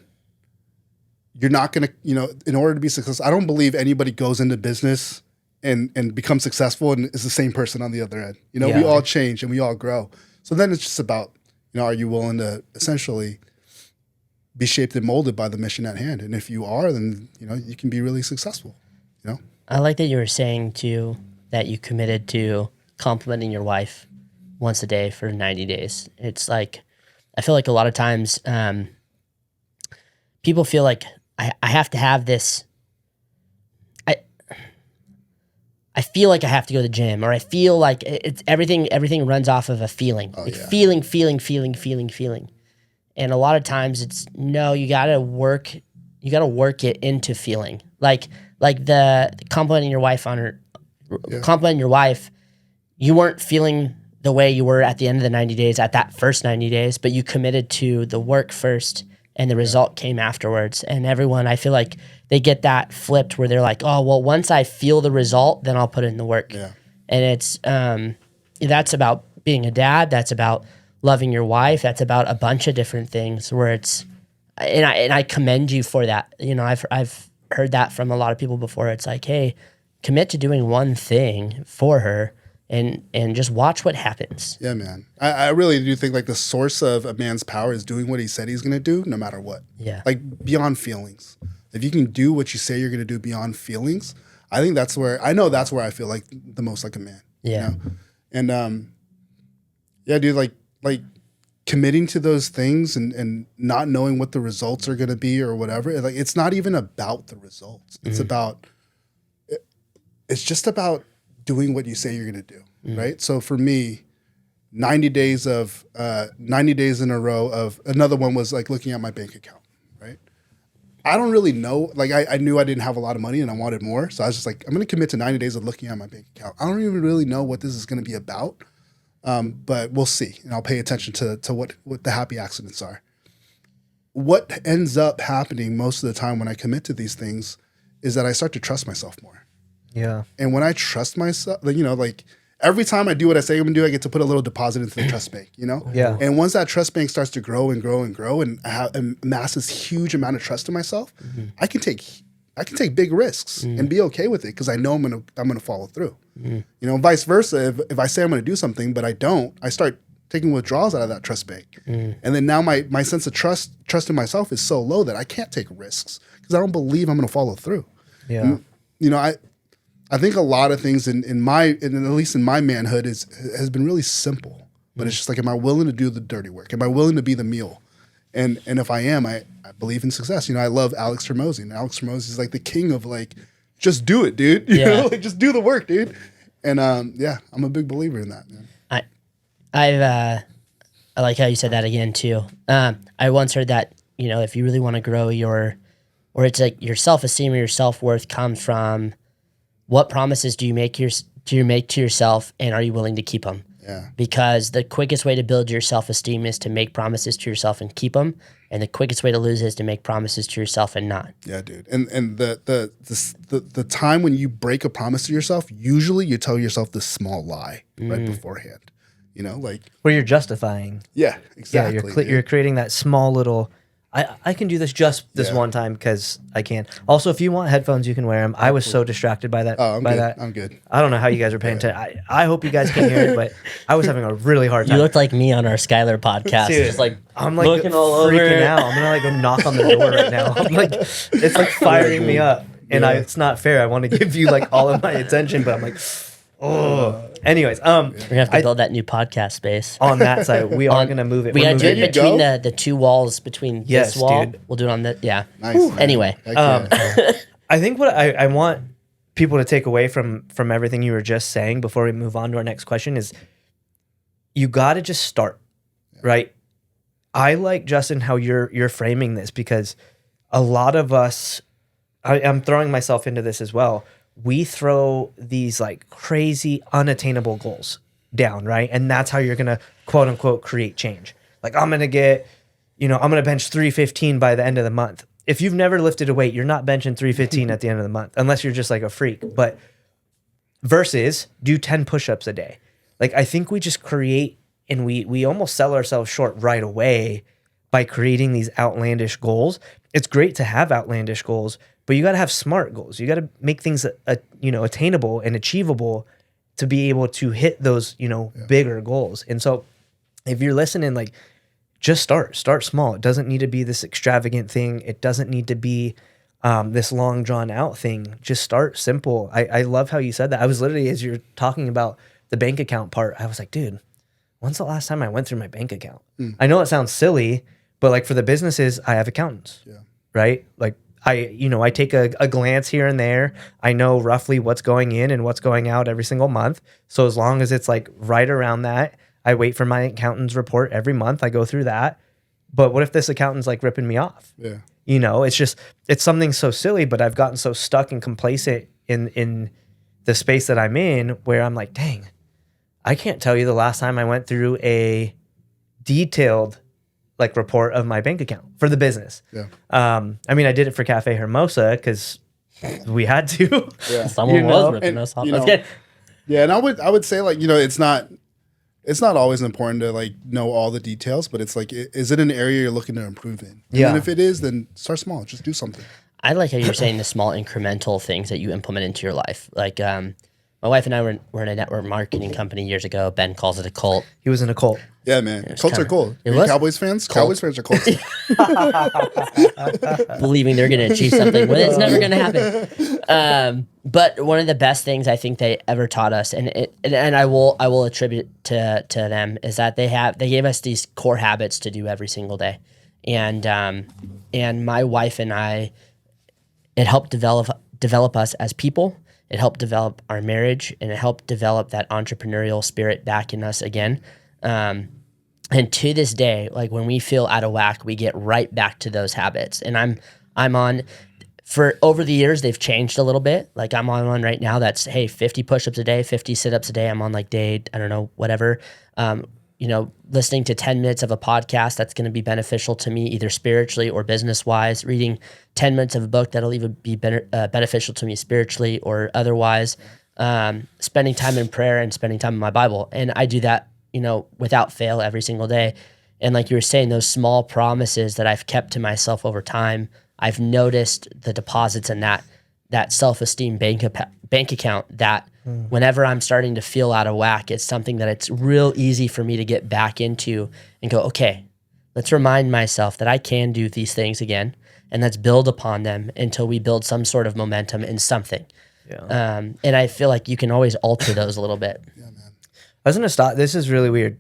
You're not going to, in order to be successful, I don't believe anybody goes into business and becomes successful and is the same person on the other end. We all change and we all grow. So then it's just about, are you willing to essentially be shaped and molded by the mission at hand? And if you are, then, you can be really successful, I like that you were saying too that you committed to complimenting your wife once a day for 90 days. It's like, I feel like a lot of times people feel like I have to have this. I feel like I have to go to the gym, or I feel like it's everything runs off of a feeling. Feeling. And a lot of times it's no, you gotta work it into feeling. Like the complimenting your wife complimenting your wife, you weren't feeling the way you were at the end of the 90 days, at that first 90 days, but you committed to the work first and the result came afterwards. And everyone, I feel like they get that flipped where they're like, oh, well, once I feel the result, then I'll put in the work. Yeah. And it's, that's about being a dad. That's about loving your wife. That's about a bunch of different things where it's, and I commend you for that. I've heard that from a lot of people before. It's like, hey, commit to doing one thing for her and just watch what happens. Yeah, man. I really do think like the source of a man's power is doing what he said he's going to do no matter what. Yeah. Like beyond feelings. If you can do what you say you're going to do beyond feelings, I think that's where I feel like the most like a man. Yeah. And dude, like committing to those things and not knowing what the results are going to be or whatever, like it's not even about the results. It's it's just about doing what you say you're going to do, right? So for me, 90 days in a row of, another one was like looking at my bank account, right? I don't really know, like I knew I didn't have a lot of money and I wanted more. So I was just like, I'm going to commit to 90 days of looking at my bank account. I don't even really know what this is going to be about, but we'll see. And I'll pay attention to what the happy accidents are. What ends up happening most of the time when I commit to these things is that I start to trust myself more. Yeah. And when I trust myself, like every time I do what I say I'm gonna do, I get to put a little deposit into the trust bank, Yeah. And once that trust bank starts to grow and grow and grow and amass this huge amount of trust in myself, I can take big risks and be okay with it because I know I'm gonna follow through. Vice versa. If I say I'm gonna do something but I don't, I start taking withdrawals out of that trust bank. And then now my sense of trust in myself is so low that I can't take risks because I don't believe I'm gonna follow through. Yeah. And, I think a lot of things at least in my manhood has been really simple, but it's just like, am I willing to do the dirty work? Am I willing to be the meal? And if I am, I believe in success. I love Alex Hormozi, and Alex Hormozi is like the king of like, just do it, dude. Like just do the work, dude. And I'm a big believer in that, man. I like how you said that again too. I once heard that, if you really want to grow or it's like your self-esteem or your self-worth comes from what promises do you make to yourself, and are you willing to keep them? Yeah. Because the quickest way to build your self-esteem is to make promises to yourself and keep them, and the quickest way to lose is to make promises to yourself and not. Yeah, dude. And the time when you break a promise to yourself, usually you tell yourself this small lie right beforehand. Like Where you're justifying. Yeah, exactly. Yeah, you're creating that small little. I can do this just this one time because I can. Also, if you want headphones, you can wear them. I was so distracted by that. Oh, I'm by good. that. I'm good. I don't know how you guys are paying attention. I hope you guys can hear it, but I was having a really hard time. You looked like me on our Skylar podcast. Dude, just like I'm like looking all freaking over. out. I'm gonna like go knock on the door right now. I'm like, it's like firing me up, and it's not fair. I want to give you like all of my attention, but I'm like, oh. Anyways, We're gonna have to build that new podcast space. on that side, we are gonna move it. We We're gotta do moving it it. between the two walls between Yes, this wall. dude. We'll do it on the Nice. Man. Anyway, Heck yeah. I think what I want people to take away from everything you were just saying before we move on to our next question is you got to just start, right? I like, Justin, how you're framing this, because a lot of us, I'm throwing myself into this as well. We throw these like crazy unattainable goals down, right? And that's how you're gonna quote unquote create change. Like, I'm gonna get, I'm gonna bench 315 by the end of the month. If you've never lifted a weight, you're not benching 315 at the end of the month, unless you're just like a freak. But versus do 10 push-ups a day. Like, I think we just create, and we almost sell ourselves short right away by creating these outlandish goals. It's great to have outlandish goals, but you got to have smart goals. You got to make things attainable and achievable to be able to hit those bigger goals. And so if you're listening, like, just start small. It doesn't need to be this extravagant thing. It doesn't need to be this long drawn out thing. Just start simple. I love how you said that. I was literally, as you're talking about the bank account part, I was like, dude, when's the last time I went through my bank account? I know it sounds silly, but like, for the businesses, I have accountants, right? Like, I take a glance here and there. I know roughly what's going in and what's going out every single month. So as long as it's like right around that, I wait for my accountant's report every month. I go through that. But what if this accountant's like ripping me off? Yeah. It's something so silly, but I've gotten so stuck and complacent in the space that I'm in, where I'm like, dang, I can't tell you the last time I went through a detailed like report of my bank account for the business. Yeah. I mean, I did it for Cafe Hermosa because we had to. Yeah. Someone was ripping us off. That's good. Yeah, and I would say, like, it's not always important to like know all the details, but it's like, is it an area you're looking to improve in? And then if it is, then start small. Just do something. I like how you're saying the small incremental things that you implement into your life. Like, my wife and I were in a network marketing company years ago. Ben calls it a cult. He was in a cult. Yeah, man. Colts are cool. It was? Cowboys fans? Cowboys fans are Colts. Believing they're going to achieve something when it's never going to happen. But one of the best things I think they ever taught us, and I will attribute to them, is that they gave us these core habits to do every single day, and my wife and I, it helped develop us as people. It helped develop our marriage, and it helped develop that entrepreneurial spirit back in us again. And to this day, like, when we feel out of whack, we get right back to those habits. And I'm on, for over the years, they've changed a little bit. Like, I'm on one right now that's, hey, 50 push-ups a day, 50 sit-ups a day. I'm on like day, I don't know, whatever. Listening to 10 minutes of a podcast that's going to be beneficial to me, either spiritually or business-wise. Reading 10 minutes of a book that'll even be beneficial to me spiritually or otherwise. Spending time in prayer and spending time in my Bible. And I do that, without fail every single day. And like you were saying, those small promises that I've kept to myself over time, I've noticed the deposits in that self-esteem bank account that whenever I'm starting to feel out of whack, it's something that it's real easy for me to get back into and go, okay, let's remind myself that I can do these things again, and let's build upon them until we build some sort of momentum in something. Yeah. And I feel like you can always alter those a little bit. Yeah, man. I was going to stop. This is really weird,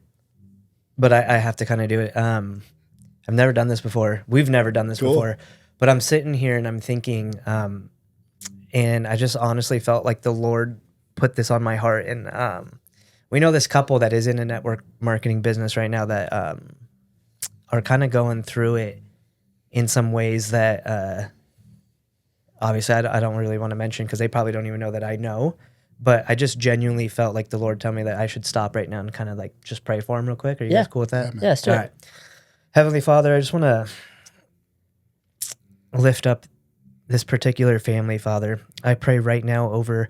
but I have to kind of do it. I've never done this before. We've never done this before, but I'm sitting here and I'm thinking, and I just honestly felt like the Lord put this on my heart. And we know this couple that is in a network marketing business right now that are kind of going through it in some ways that obviously I don't really want to mention, because they probably don't even know that I know. But I just genuinely felt like the Lord tell me that I should stop right now and kind of like just pray for him real quick. Are you guys cool with that? Yeah, Yeah, let's do it. All right. Heavenly Father, I just want to lift up this particular family, Father. I pray right now over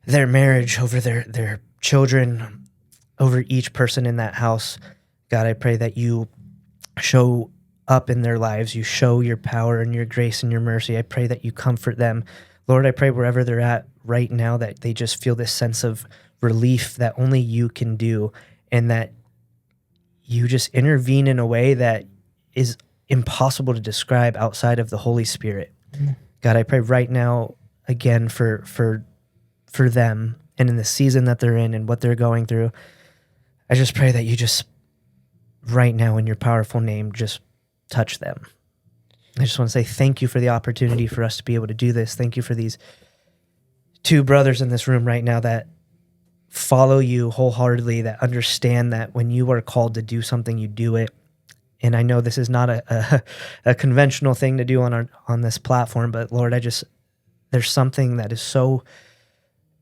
their marriage, over their children, over each person in that house. God, I pray that you show up in their lives. You show your power and your grace and your mercy. I pray that you comfort them. Lord, I pray wherever they're at right now that they just feel this sense of relief that only you can do, and that you just intervene in a way that is impossible to describe outside of the Holy Spirit. God, I pray right now again for them and in the season that they're in and what they're going through. I just pray that you just right now in your powerful name just touch them. I just want to say thank you for the opportunity for us to be able to do this. Thank you for these two brothers in this room right now that follow you wholeheartedly, that understand that when you are called to do something, you do it. And I know this is not a conventional thing to do on this platform, but Lord, there's something that is so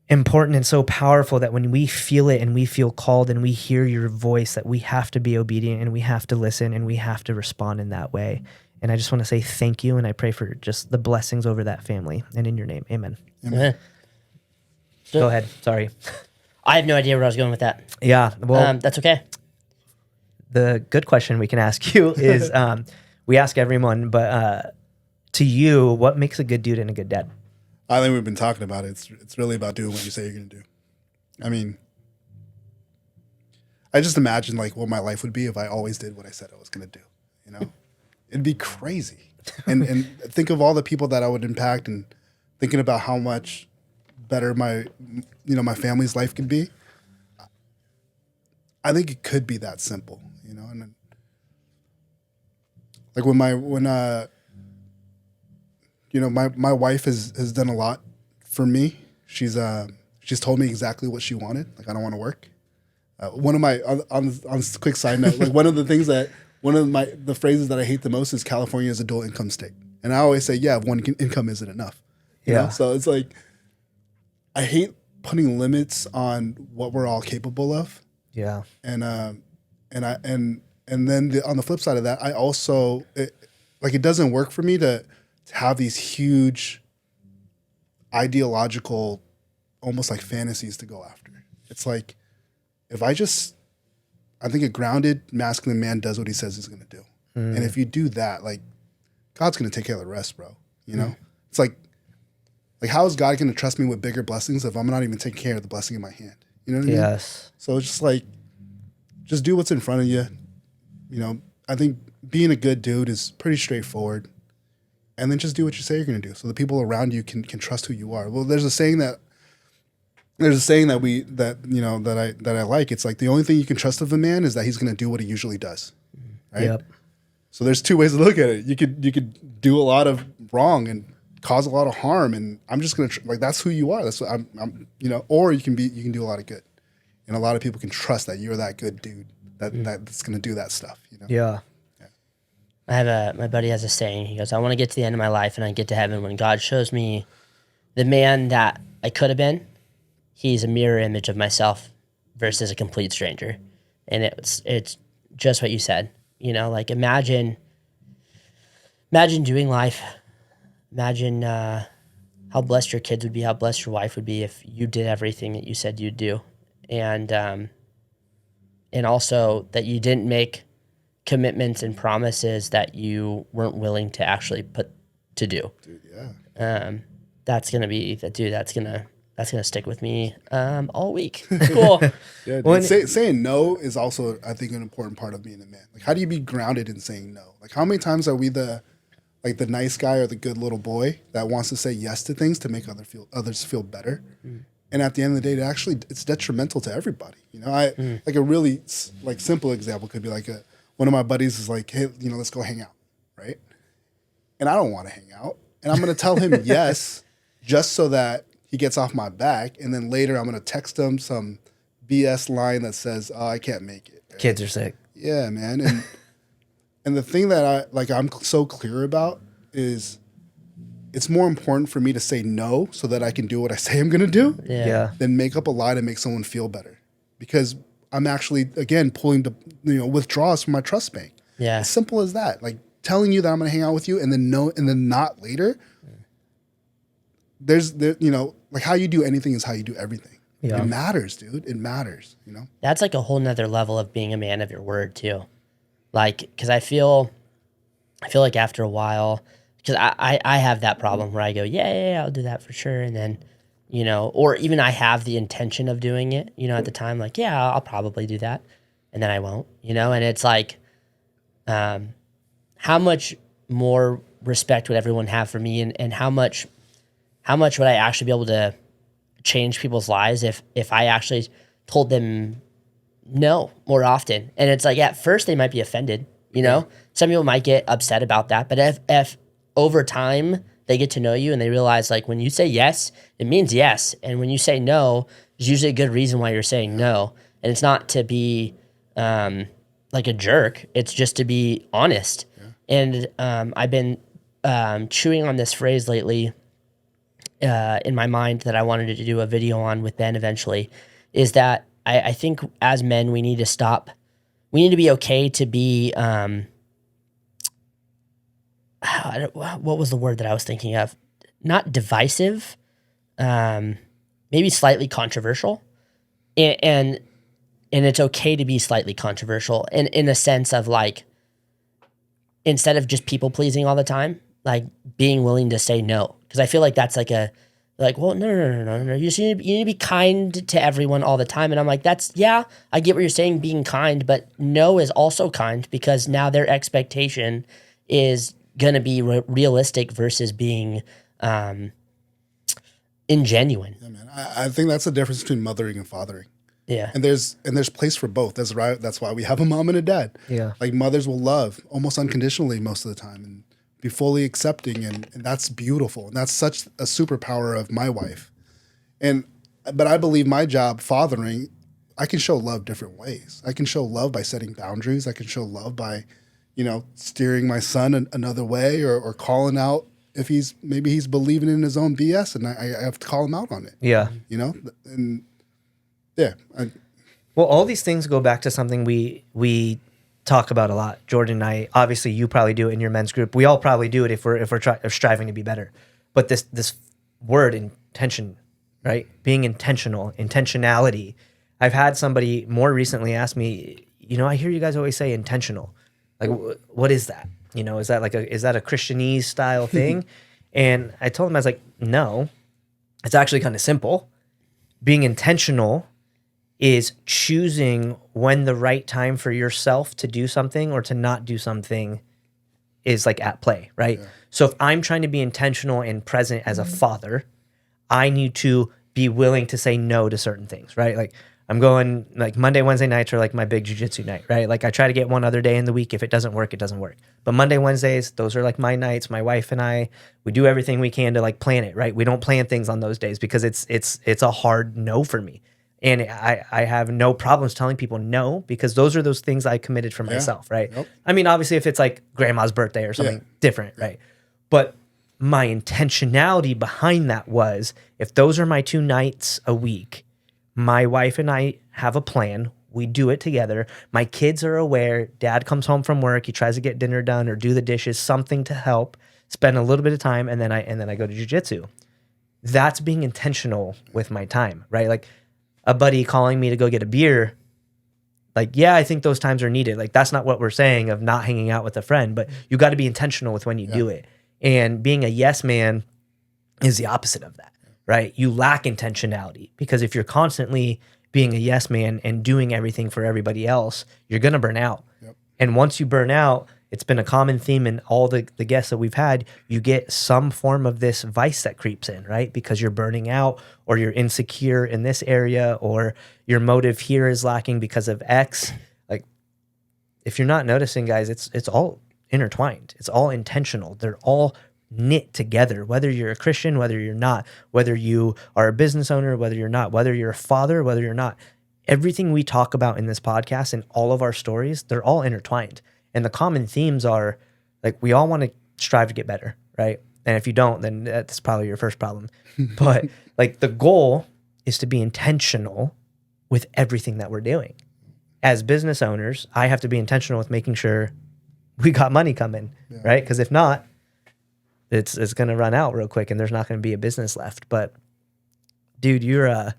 important and so powerful that when we feel it and we feel called and we hear your voice, that we have to be obedient and we have to listen and we have to respond in that way. And I just want to say thank you, and I pray for just the blessings over that family. And in your name, amen. Amen. Go ahead. Sorry. I have no idea where I was going with that. Yeah. Well, That's okay. the good question we can ask you is, we ask everyone, but to you, what makes a good dude and a good dad? I think we've been talking about it. It's really about doing what you say you're going to do. I mean, I just imagine like what my life would be if I always did what I said I was going to do. You know, it'd be crazy. And think of all the people that I would impact, and thinking about how much better my family's life could be. I think it could be that simple, you know. And like my wife has done a lot for me. She's told me exactly what she wanted. Like, I don't want to work. One of my on a quick side note, like one of the phrases that I hate the most is California is a dual income state, and I always say, yeah, one income isn't enough. You know? So it's like I hate putting limits on what we're all capable of. Yeah. And then on the flip side of that, I also it doesn't work for me to have these huge ideological, almost like fantasies to go after. It's like, I think a grounded masculine man does what he says he's going to do. And if you do that, like, God's going to take care of the rest, bro. You know? It's like how is God going to trust me with bigger blessings if I'm not even taking care of the blessing in my hand? You know what I mean? Yes. So it's just like, just do what's in front of you. You know, I think being a good dude is pretty straightforward. And then just do what you say you're going to do, so the people around you can trust who you are. Well, there's a saying that I like. It's like the only thing you can trust of a man is that he's going to do what he usually does, right? Yep. So there's two ways to look at it. You could do a lot of wrong and cause a lot of harm, and I'm just going to that's who you are. That's what I'm or you can do a lot of good, and a lot of people can trust that you're that good dude that's going to do that stuff. You know? Yeah. My buddy has a saying. He goes, I want to get to the end of my life and I get to heaven when God shows me the man that I could have been. He's a mirror image of myself versus a complete stranger. And it's just what you said. You know, like imagine doing life. Imagine how blessed your kids would be, how blessed your wife would be if you did everything that you said you'd do. And also that you didn't make commitments and promises that you weren't willing to actually put to do. Dude, yeah. That's gonna stick with me all week. Cool. Yeah, dude. Saying no is also, I think, an important part of being a man. Like, how do you be grounded in saying no? Like, how many times are we the nice guy or the good little boy that wants to say yes to things to make others feel better? And at the end of the day, it's detrimental to everybody. You know, like a really simple example could be like one of my buddies is like, hey, let's go hang out, right? And I don't want to hang out. And I'm going to tell him yes, just so that he gets off my back. And then later I'm going to text him some BS line that says, oh, I can't make it. Right? Kids are sick. Yeah, man. And the thing that I'm so clear about is it's more important for me to say no so that I can do what I say I'm going to do than make up a lie to make someone feel better. Because I'm actually, again, pulling the withdrawals from my trust bank. Yeah. As simple as that. Like telling you that I'm going to hang out with you and then not later. Like how you do anything is how you do everything. Yeah. It matters, dude. It matters, That's like a whole nother level of being a man of your word too. Like, because I feel like after a while, because I have that problem where I go, yeah, I'll do that for sure. And then, or even I have the intention of doing it, at the time, like, yeah, I'll probably do that. And then I won't, and it's like, how much more respect would everyone have for me, and how much would I actually be able to change people's lives if I actually told them no more often? And it's like, at first they might be offended, some people might get upset about that, but if over time they get to know you and they realize, like, when you say yes, it means yes. And when you say no, there's usually a good reason why you're saying no. And it's not to be like a jerk. It's just to be honest. And I've been chewing on this phrase lately in my mind that I wanted to do a video on with Ben eventually, is that I think as men, we need to stop. We need to be okay to be, what was the word that I was thinking of? Not divisive, maybe slightly controversial. And it's okay to be slightly controversial in a sense of like, instead of just people pleasing all the time, like being willing to say no. Because I feel like that's like well, no. You need to be kind to everyone all the time. And I'm like, I get what you're saying, being kind, but no is also kind, because now their expectation is going to be realistic versus being ingenuine. Yeah, man. I think that's the difference between mothering and fathering. Yeah. And there's place for both. That's right. That's why we have a mom and a dad. Yeah. Like mothers will love almost unconditionally most of the time and be fully accepting, and that's beautiful. And that's such a superpower of my wife. But I believe my job, fathering, I can show love different ways. I can show love by setting boundaries. I can show love by, steering my son another way, or calling out if he's believing in his own BS, and I have to call him out on it. Yeah. And yeah. Well, all these things go back to something we talk about a lot. Jordan and I, obviously you probably do it in your men's group. We all probably do it if we're striving to be better. But this word intention, right? Being intentional, intentionality. I've had somebody more recently ask me, I hear you guys always say intentional. Like, what is that? Is that a Christianese style thing? And I told him, I was like, no, it's actually kind of simple. Being intentional is choosing when the right time for yourself to do something or to not do something is like at play, right? Yeah. So if I'm trying to be intentional and present as a father, I need to be willing to say no to certain things, right? Like I'm going, like Monday, Wednesday nights are like my big jiu-jitsu night, right? Like I try to get one other day in the week. If it doesn't work, it doesn't work. But Monday, Wednesdays, those are like my nights. My wife and I, we do everything we can to like plan it, right? We don't plan things on those days because it's a hard no for me. And I have no problems telling people no, because those are those things I committed for myself, right? Yep. I mean, obviously, if it's like grandma's birthday or something different, right? But my intentionality behind that was, if those are my 2 nights a week, my wife and I have a plan. We do it together. My kids are aware. Dad comes home from work. He tries to get dinner done or do the dishes, something to help, spend a little bit of time, and then I go to jiu-jitsu. That's being intentional with my time, right? Like, a buddy calling me to go get a beer, like, yeah, I think those times are needed. Like, that's not what we're saying of not hanging out with a friend, but you got to be intentional with when you do it. And being a yes man is the opposite of that, right? You lack intentionality, because if you're constantly being a yes man and doing everything for everybody else, you're going to burn out. Yep. And once you burn out, it's been a common theme in all the guests that we've had, you get some form of this vice that creeps in, right? Because you're burning out, or you're insecure in this area, or your motive here is lacking because of X. Like, if you're not noticing, guys, it's all intertwined. It's all intentional. They're all knit together, whether you're a Christian, whether you're not, whether you are a business owner, whether you're not, whether you're a father, whether you're not. Everything we talk about in this podcast and all of our stories, they're all intertwined. And the common themes are, like, we all want to strive to get better, right? And if you don't, then that's probably your first problem. But like, the goal is to be intentional with everything that we're doing. As business owners, I have to be intentional with making sure we got money coming, right? Because if not, it's going to run out real quick and there's not going to be a business left. But dude, I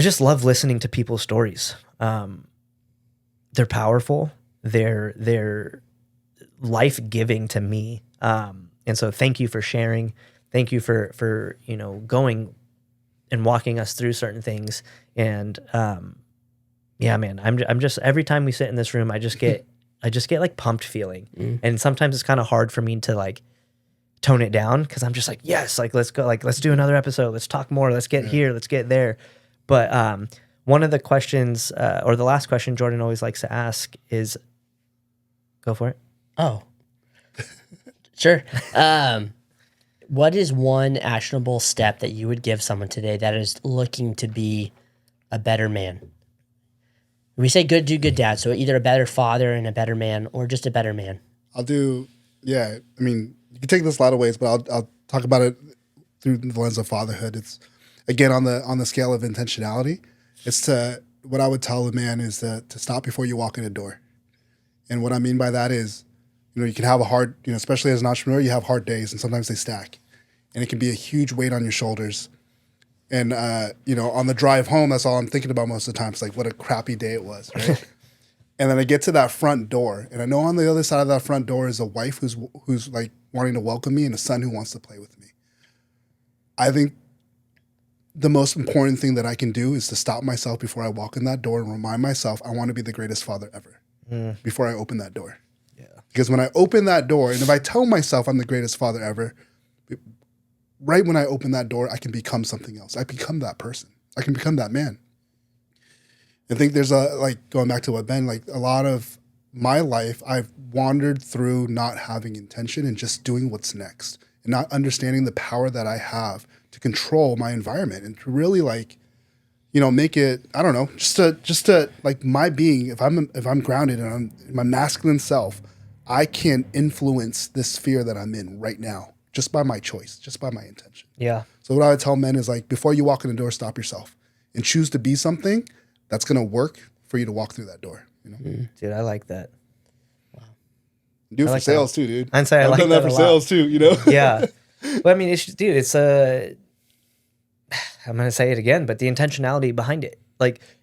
just love listening to people's stories. They're powerful. They're life-giving to me. And so thank you for sharing. Thank you for going and walking us through certain things. And yeah, man, I'm just, every time we sit in this room, I just get like pumped feeling. And sometimes it's kind of hard for me to like tone it down, because I'm just like, yes, like let's go, like let's do another episode, let's talk more, let's get here, let's get there. But one of the questions, or the last question Jordan always likes to ask is, go for it. Oh, sure. What is one actionable step that you would give someone today that is looking to be a better man, We say good do good dad, so either a better father and a better man, or just a better man. I'll do, yeah. I mean, you can take this a lot of ways, but I'll talk about it through the lens of fatherhood. It's again on the scale of intentionality. It's what I would tell a man is to stop before you walk in a door. And what I mean by that is, you can have a hard, especially as an entrepreneur, you have hard days, and sometimes they stack, and it can be a huge weight on your shoulders. And on the drive home, that's all I'm thinking about most of the time. It's like, what a crappy day it was, right? And then I get to that front door, and I know on the other side of that front door is a wife who's like wanting to welcome me, and a son who wants to play with me. I think the most important thing that I can do is to stop myself before I walk in that door and remind myself I want to be the greatest father ever before I open that door. Yeah. Because when I open that door, and if I tell myself I'm the greatest father ever, right when I open that door, I can become something else. I become that person. I can become that man. I think there's going back to what Ben, a lot of my life, I've wandered through not having intention and just doing what's next and not understanding the power that I have to control my environment and to really make it, I don't know, just to my being, if I'm grounded and I'm my masculine self, I can influence this sphere that I'm in right now just by my choice, just by my intention. Yeah. So what I would tell men is before you walk in the door, stop yourself and choose to be something that's going to work for you to walk through that door. Dude, I like that. Wow. Do it for sales too, dude. I'm sorry, I I've like done that for sales too, Yeah. But I mean, it's I'm going to say it again, but the intentionality behind it.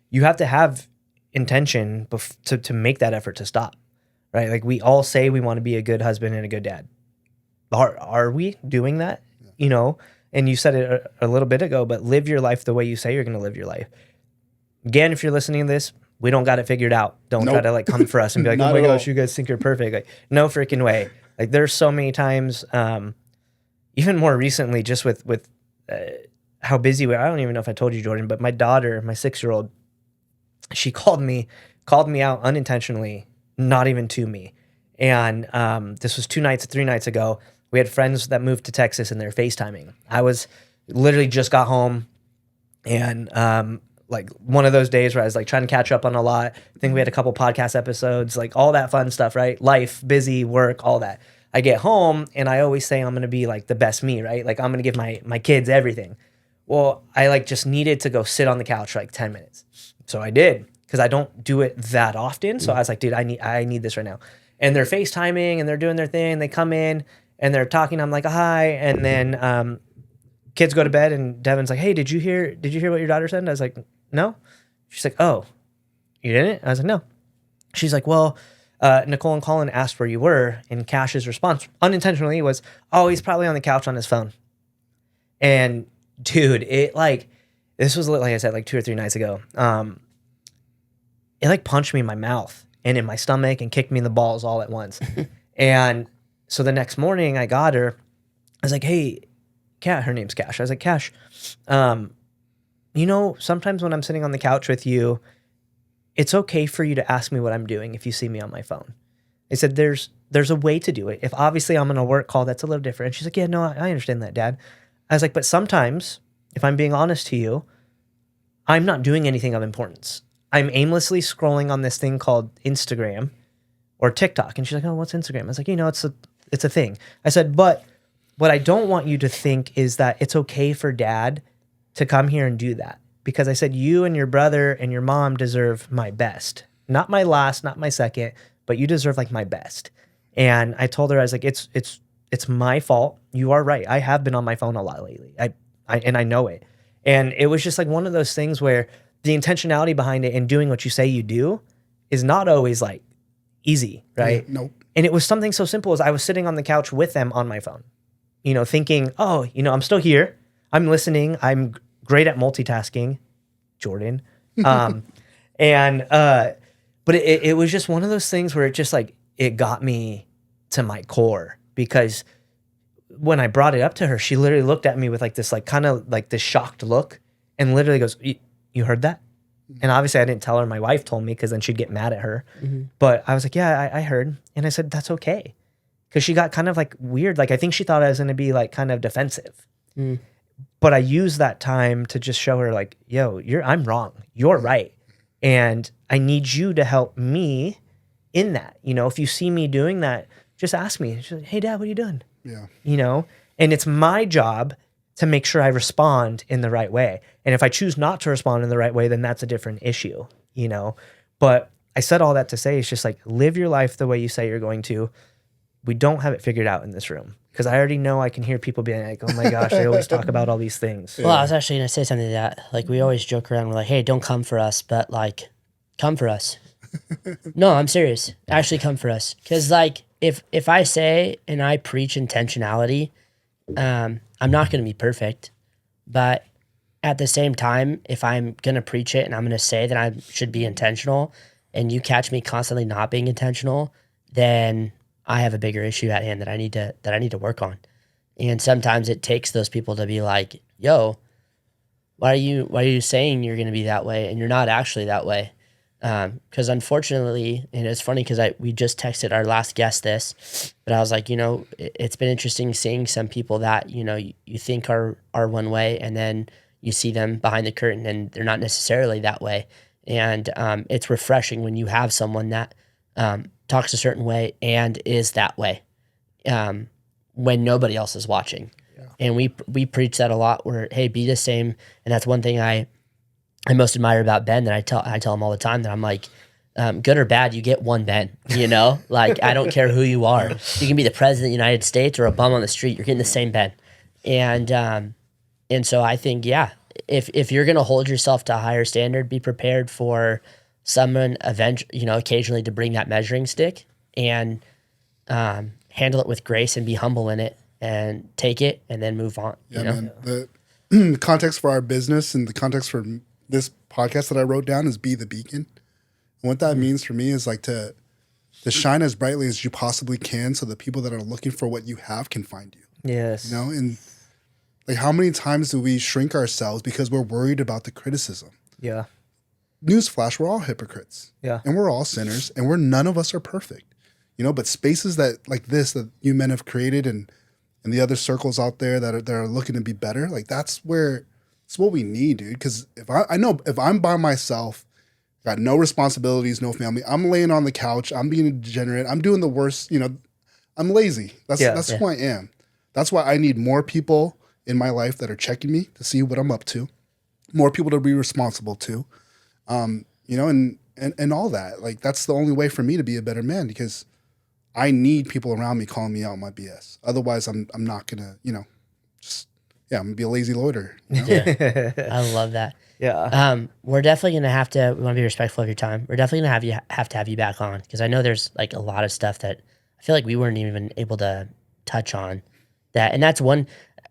You have to have intention to make that effort to stop, right? We all say we want to be a good husband and a good dad. Are we doing that? Yeah. And you said it a little bit ago, but live your life the way you say you're going to live your life. Again, if you're listening to this, we don't got it figured out. Don't try to come for us and be like, oh my gosh, you guys think you're perfect. No freaking way. There's so many times, even more recently, just with how busy we are. I don't even know if I told you, Jordan, but my daughter, my 6-year-old, she called me out unintentionally, not even to me. And this was 3 nights ago. We had friends that moved to Texas and they're FaceTiming. I was literally just got home and one of those days where I was trying to catch up on a lot. I think we had a couple podcast episodes, all that fun stuff, right? Life, busy, work, all that. I get home and I always say I'm going to be the best me, right? I'm going to give my kids everything. Well, I just needed to go sit on the couch for 10 minutes. So I did because I don't do it that often. So I was like, dude, I need this right now. And they're FaceTiming and they're doing their thing. They come in and they're talking. I'm like, hi. And then kids go to bed and Devin's like, hey, did you hear what your daughter said? And I was like, no. She's like, oh, you didn't? I was like, no. She's like, well, Nicole and Colin asked where you were. And Cash's response unintentionally was, oh, he's probably on the couch on his phone. And dude, it this was like I said, 2 or 3 nights ago. It punched me in my mouth and in my stomach and kicked me in the balls all at once. And so the next morning I got her. I was like, hey, Kat, her name's Cash. I was like, Cash, sometimes when I'm sitting on the couch with you, it's okay for you to ask me what I'm doing if you see me on my phone. I said, there's a way to do it. If obviously I'm on a work call, that's a little different. And she's like, yeah, no, I understand that, Dad. I was like, but sometimes, if I'm being honest to you, I'm not doing anything of importance. I'm aimlessly scrolling on this thing called Instagram or TikTok. And she's like, oh, what's Instagram? I was like, it's a thing. I said, but what I don't want you to think is that it's okay for Dad to come here and do that. Because I said, you and your brother and your mom deserve my best. Not my last, not my second, but you deserve my best. And I told her, I was like, it's my fault. You are right. I have been on my phone a lot lately. I know it. And it was just one of those things where the intentionality behind it and doing what you say you do is not always easy, right? Yeah, nope. And it was something so simple as I was sitting on the couch with them on my phone, thinking, oh, I'm still here. I'm listening. I'm great at multitasking, Jordan. But it was just one of those things where it just it got me to my core, because when I brought it up to her, she literally looked at me with this kind of this shocked look and literally goes, you heard that? And obviously I didn't tell her. My wife told me because then she'd get mad at her. Mm-hmm. But I was like, yeah, I heard. And I said, that's okay. Because she got kind of weird. I think she thought I was going to be kind of defensive. Mm. But I used that time to just show her yo, I'm wrong. You're right. And I need you to help me in that. You know, if you see me doing that, just ask me. Just like, hey, Dad, what are you doing? Yeah. You know, and it's my job to make sure I respond in the right way. And if I choose not to respond in the right way, then that's a different issue, you know. But I said all that to say it's just like live your life the way you say you're going to. We don't have it figured out in this room because I already know I can hear people being like, oh my gosh, they always talk about all these things. Well, I was actually going to say something to that. Like, we always joke around. We're like, hey, don't come for us, but like, come for us. No, I'm serious. Actually come for us. Because like, if I say and I preach intentionality, I'm not going to be perfect. But at the same time, if I'm going to preach it and I'm going to say that I should be intentional and you catch me constantly not being intentional, then I have a bigger issue at hand that I need to work on. And sometimes it takes those people to be like, yo, why are you saying you're going to be that way and you're not actually that way? Because unfortunately, and it's funny because we just texted our last guest this, but I was like, you know, it's been interesting seeing some people that, you know, you think are one way and then you see them behind the curtain and they're not necessarily that way. And it's refreshing when you have someone that talks a certain way and is that way when nobody else is watching. Yeah. And we preach that a lot where, hey, be the same. And that's one thing I most admire about Ben that I tell him all the time that I'm like, good or bad, you get one Ben, you know? Like, I don't care who you are. You can be the president of the United States or a bum on the street. You're getting the same Ben. And so I think, yeah, if you're going to hold yourself to a higher standard, be prepared for someone occasionally to bring that measuring stick and handle it with grace and be humble in it and take it and then move on. Yeah, you know? man. The context for our business and the context for this podcast that I wrote down is be the beacon. And what that means for me is like to shine as brightly as you possibly can so the people that are looking for what you have can find you. Yes. You know, and like how many times do we shrink ourselves because we're worried about the criticism? Yeah. Newsflash, we're all hypocrites. Yeah. And we're all sinners and none of us are perfect. You know, but spaces that like this that you men have created and the other circles out there that are looking to be better, like it's what we need, dude. Because I know if I'm by myself, got no responsibilities, no family, I'm laying on the couch, I'm being a degenerate, I'm doing the worst, you know, I'm lazy. That's who I am. That's why I need more people in my life that are checking me to see what I'm up to, more people to be responsible to, you know, and all that. Like that's the only way for me to be a better man because I need people around me calling me out on my BS. Otherwise, I'm not gonna, you know, I'm gonna be a lazy loiter. You know? Yeah, I love that. Yeah. We're definitely gonna have to. We want to be respectful of your time. We're definitely gonna have to have you back on because I know there's like a lot of stuff that I feel like we weren't even able to touch on. And that's one.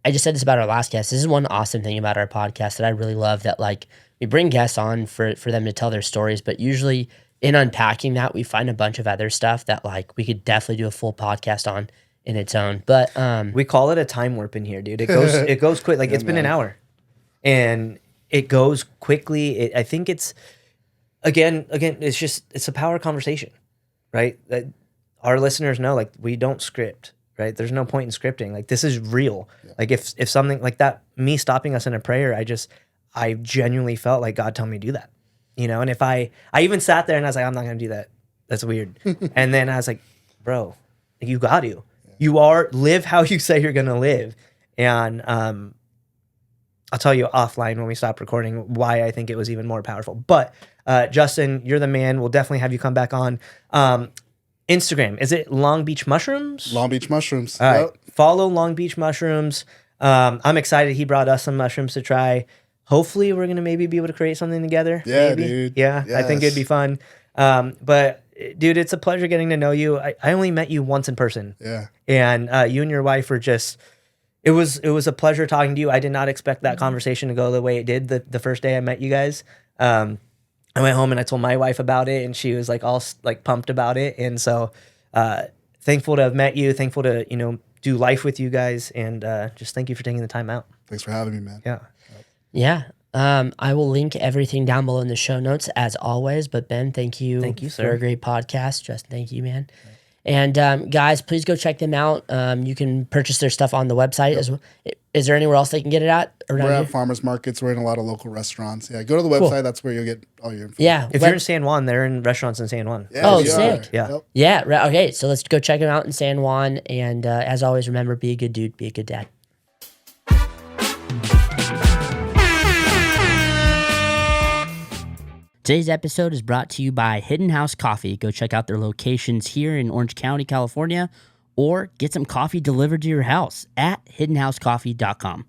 I just said this about our last guest. This is one awesome thing about our podcast that I really love. That like we bring guests on for them to tell their stories, but usually in unpacking that, we find a bunch of other stuff that like we could definitely do a full podcast on in its own. But we call it a time warp in here, dude. It goes quick. Like it's been an hour, and it goes quickly. I think it's again. It's a power conversation, right? That our listeners know. Like we don't script, right? There's no point in scripting. Like this is real. Yeah. Like if something like that, me stopping us in a prayer, I genuinely felt like God told me to do that. You know, and if I even sat there and I was like, I'm not going to do that. That's weird. And then I was like, bro, you got to. You live how you say you're going to live. And I'll tell you offline when we stop recording why I think it was even more powerful. But Justin, you're the man. We'll definitely have you come back on. Instagram, is it Long Beach Mushrooms? Long Beach Mushrooms. All right. Follow Long Beach Mushrooms. I'm excited. He brought us some mushrooms to try. Hopefully, we're going to maybe be able to create something together. Yeah, maybe. dude. Yeah, yes. I think it'd be fun. But, dude, it's a pleasure getting to know you. I only met you once in person. Yeah. And you and your wife were just, it was a pleasure talking to you. I did not expect that conversation to go the way it did the first day I met you guys. I went home and I told my wife about it, and she was like all like pumped about it. And so thankful to have met you, thankful to, you know, do life with you guys. And just thank you for taking the time out. Thanks for having me, man. Yeah. Yeah. I will link everything down below in the show notes as always. But Ben, thank you sir. for a great podcast. Justin, thank you, man. And guys, please go check them out. You can purchase their stuff on the website as well. Is there anywhere else they can get it at? We're Around at here? farmers markets. We're in a lot of local restaurants. Yeah, go to the website. That's where you'll get all your information. Yeah. If you're in San Juan, they're in restaurants in San Juan. Yeah, Oh, we sick. are. Yeah. Yep. Yeah. Right. Okay. So let's go check them out in San Juan. And as always, remember, be a good dude, be a good dad. Today's episode is brought to you by Hidden House Coffee. Go check out their locations here in Orange County, California, or get some coffee delivered to your house at hiddenhousecoffee.com.